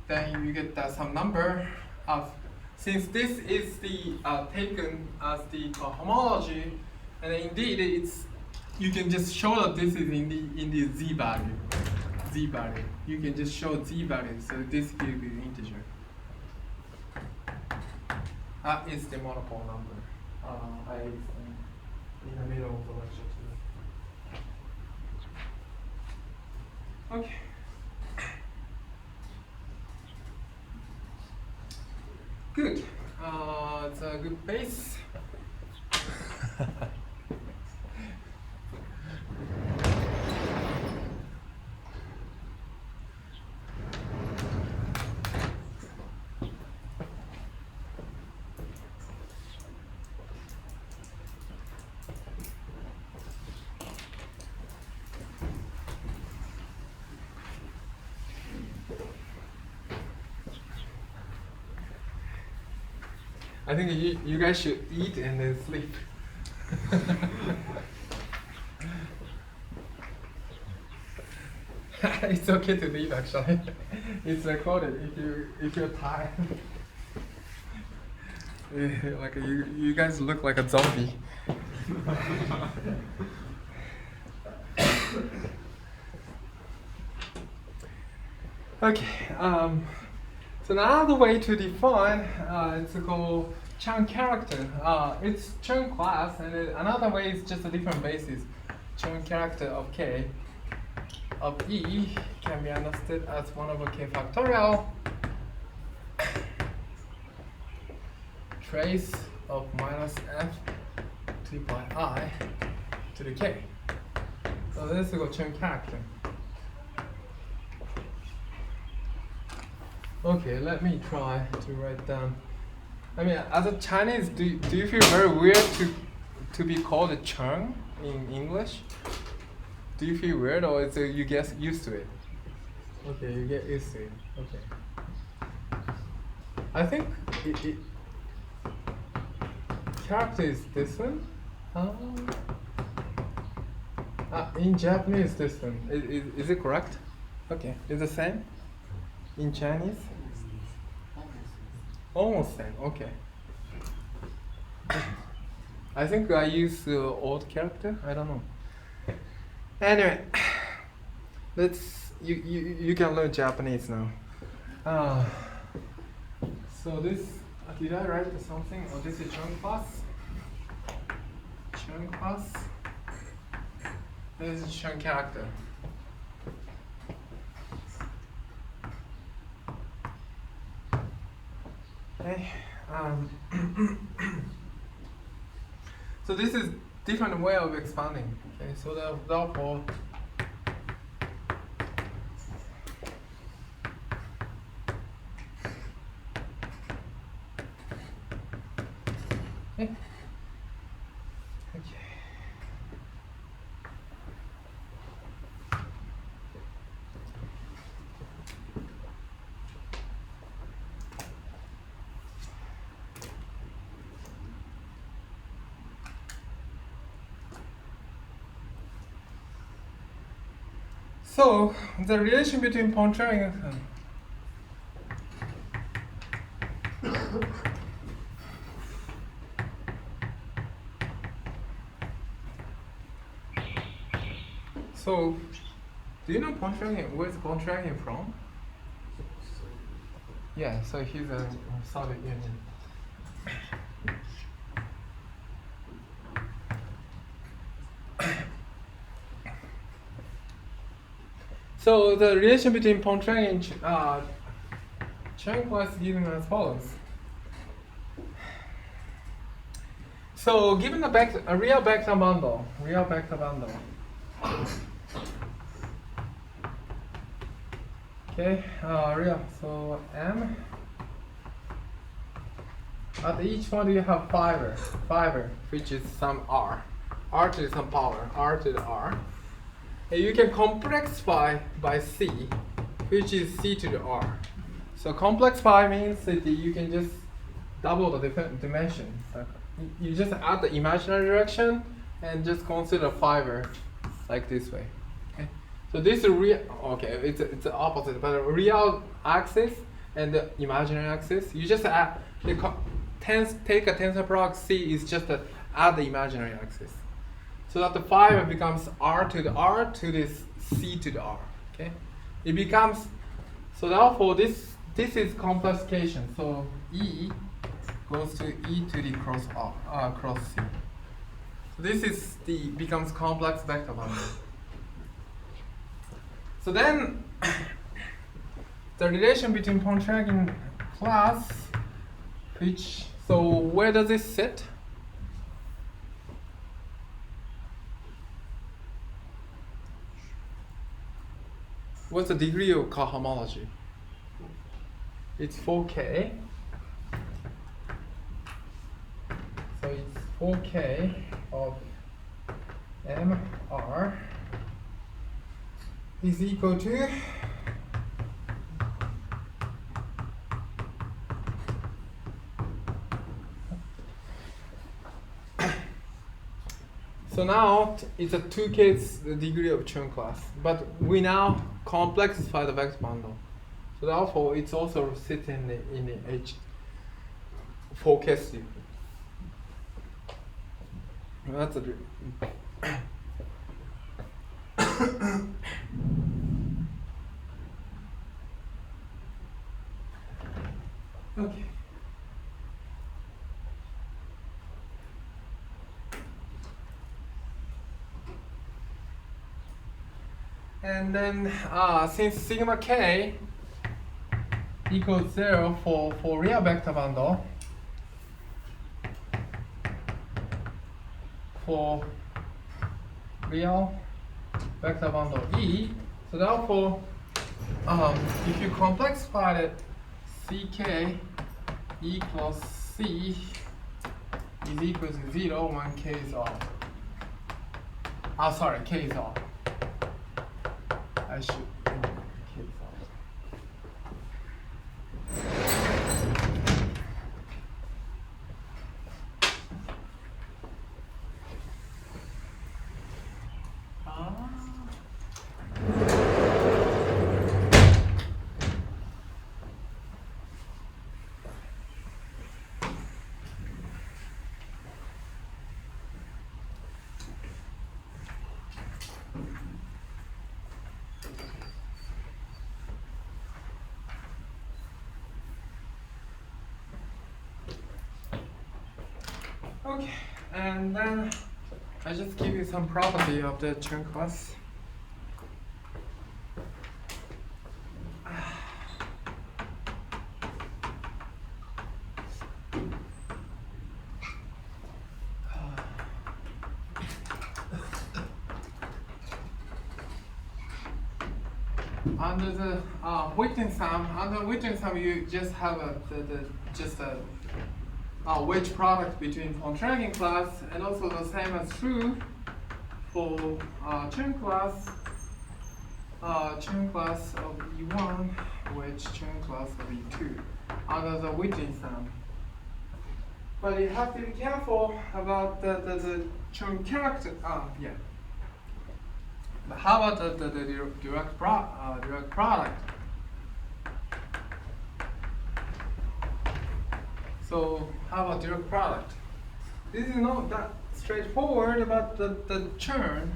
then you get some number of, since this is the taken as the homology, and indeed it's, you can just show that this is in the z value. You can just show z value, so this will be the integer. That is the monopole number. I explained in the middle of the lecture today. Okay. Good. It's a good base. I think you guys should eat and then sleep. It's okay to leave actually. It's recorded if you're tired. Like you guys look like a zombie. Okay. So another way to define it's called Chern character. It's Chern class, and another way is just a different basis. Chern character of K of E can be understood as 1 over K factorial trace of minus f 2 pi I to the K. So this is called Chern character. Okay, let me try to write down. I mean, as a Chinese, do you feel very weird to be called a Chern in English? Do you feel weird, or is it you get used to it? Okay, you get used to it. Okay. I think character is this one. In Japanese, this one. Is it correct? Okay, it's the same in Chinese. Almost same. Okay. I think I use old character. I don't know. Anyway, let's you can learn Japanese now. So this did I write something? Oh, this is Chern class. Chern class. This is Chern character. Okay. So this is different way of expanding. Okay, so therefore okay. So the relation between Pontryagin so do you know Pontryagin? Where's Pontryagin from? Yeah, so he's a Soviet Union. So the relation between Pontryagin and Chern class is given as follows. So given a real vector bundle, okay, real. So M at each point you have fiber, which is some r to the some power, r to the r. And you can complexify by c, which is c to the r. So complexify means that you can just double the dimension. You just add the imaginary direction and just consider fiber like this way. Okay. So this is real. Okay, it's the opposite, but a real axis and the imaginary axis. You just add the take a tensor product c is just add the imaginary axis, so that the fiber becomes r to the r to this c to the r. Okay, it becomes, so therefore this is complexification. So E goes to E to the cross r cross c. So this is becomes complex vector bundle. So then the relation between Pontryagin class, which, so where does it sit? What's the degree of cohomology? It's 4K. So it's 4K of MR is equal to so now it's a 2K the degree of Chern class, but we now complexify the vector bundle. So therefore it's also sitting in the H 4K degree. That's a okay. And then since sigma k equals 0 for real vector bundle, for real vector bundle E, so therefore if you complexify it, ck equals c is equal to 0 when k is off. Sorry, k is off. I should k is off. Okay, and then I just give you some property of the Chern class. Under the Wittgenstein, you just have a wedge product between Pontryagin class, and also the same as true for Chern class of E1, wedge Chern class of E2 under the Wittgenstein. But you have to be careful about the Chern character. Yeah. But how about the direct product? So how about direct product? This is not that straightforward about the Chern.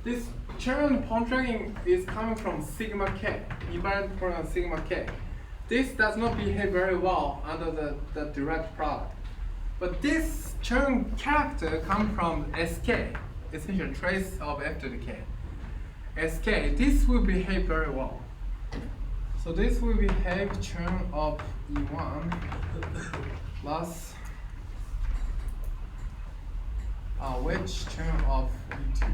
This Chern Pontryagin is coming from sigma k, invariant from sigma k. This does not behave very well under the direct product. But this Chern character comes from sk, essentially trace of f to the k. sk, this will behave very well. So this will behave Chern of E1 plus wedge Chern of E2,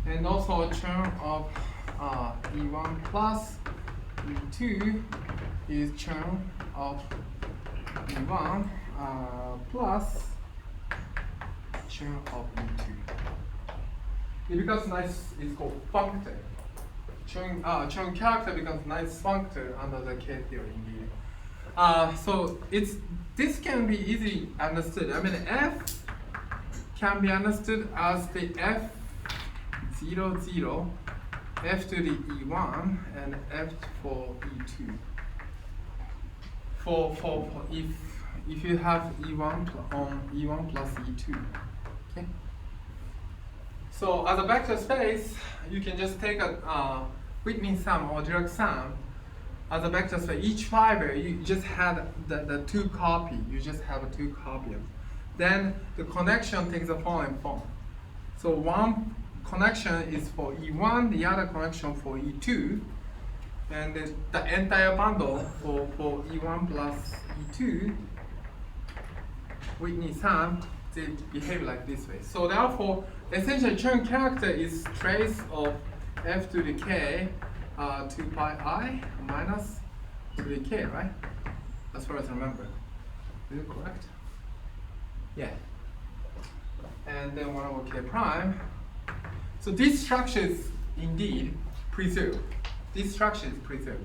and also a Chern of E1 plus E2 is Chern of E1 plus chain of E2. It becomes nice, it's called functor. Chain character becomes nice functor under the K theory indeed. So this can be easily understood. I mean, F can be understood as the F0, 0, F to the E1, and F for E2. For if you have E1 plus E2. Okay. So as a vector space, you can just take a Whitney sum or direct sum as a vector space. Each fiber, you just had the two copy. You just have a two copy. Then the connection takes the following form. So one connection is for E1, the other connection for E2, and the entire bundle for E1 plus E2, Whitney sum, they behave like this way. So therefore, essentially, chain character is trace of f to the k 2 pi I minus to the k, right? As far as I remember. Is it correct? Yeah. And then 1 over k prime. So this structure is indeed preserved. This structure is preserved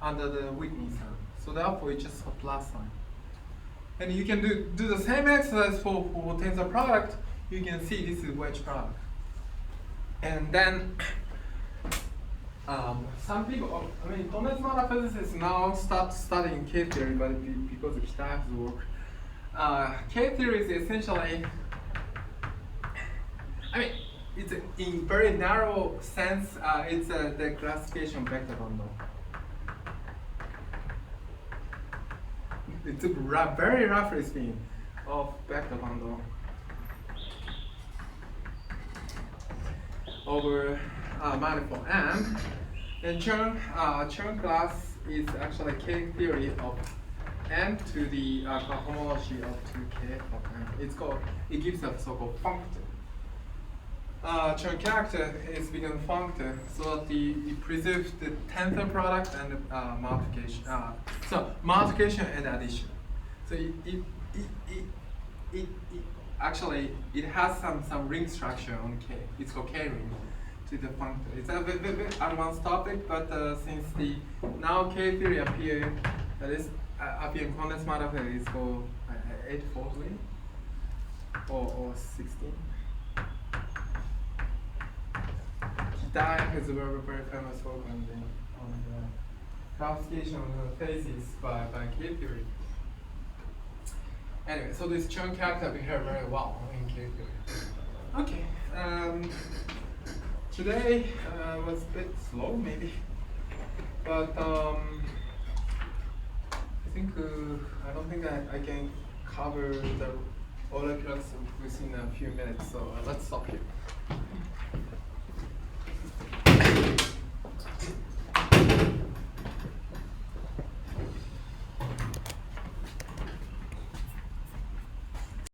under the Whitney sum. So therefore, it's just a plus sign. And you can do the same exercise for tensor product. You can see this is wedge product. And then some people, I mean, condensed physicists now start studying K theory, but because of Stein's work. K theory is essentially, I mean, it's in very narrow sense, it's the classification vector bundle. It's a very roughly speaking of vector bundle over manifold M. And Chern class is actually K theory of M to the homology of 2K of M. It gives a so-called functor. Chern character is become functor, so that it preserves the tensor product and multiplication. So multiplication and addition. So it actually it has some ring structure on K. It's called K ring to the functor. It's a very advanced topic, but since the now K theory appear, that is appear in condensed matter, it's called 840 or 16. Diak is a very famous work on the classification of the phases by K theory. Anyway, so this Chern character behave very well in K theory. Okay, today was a bit slow maybe, but I think I don't think I can cover all the products within a few minutes. So let's stop here.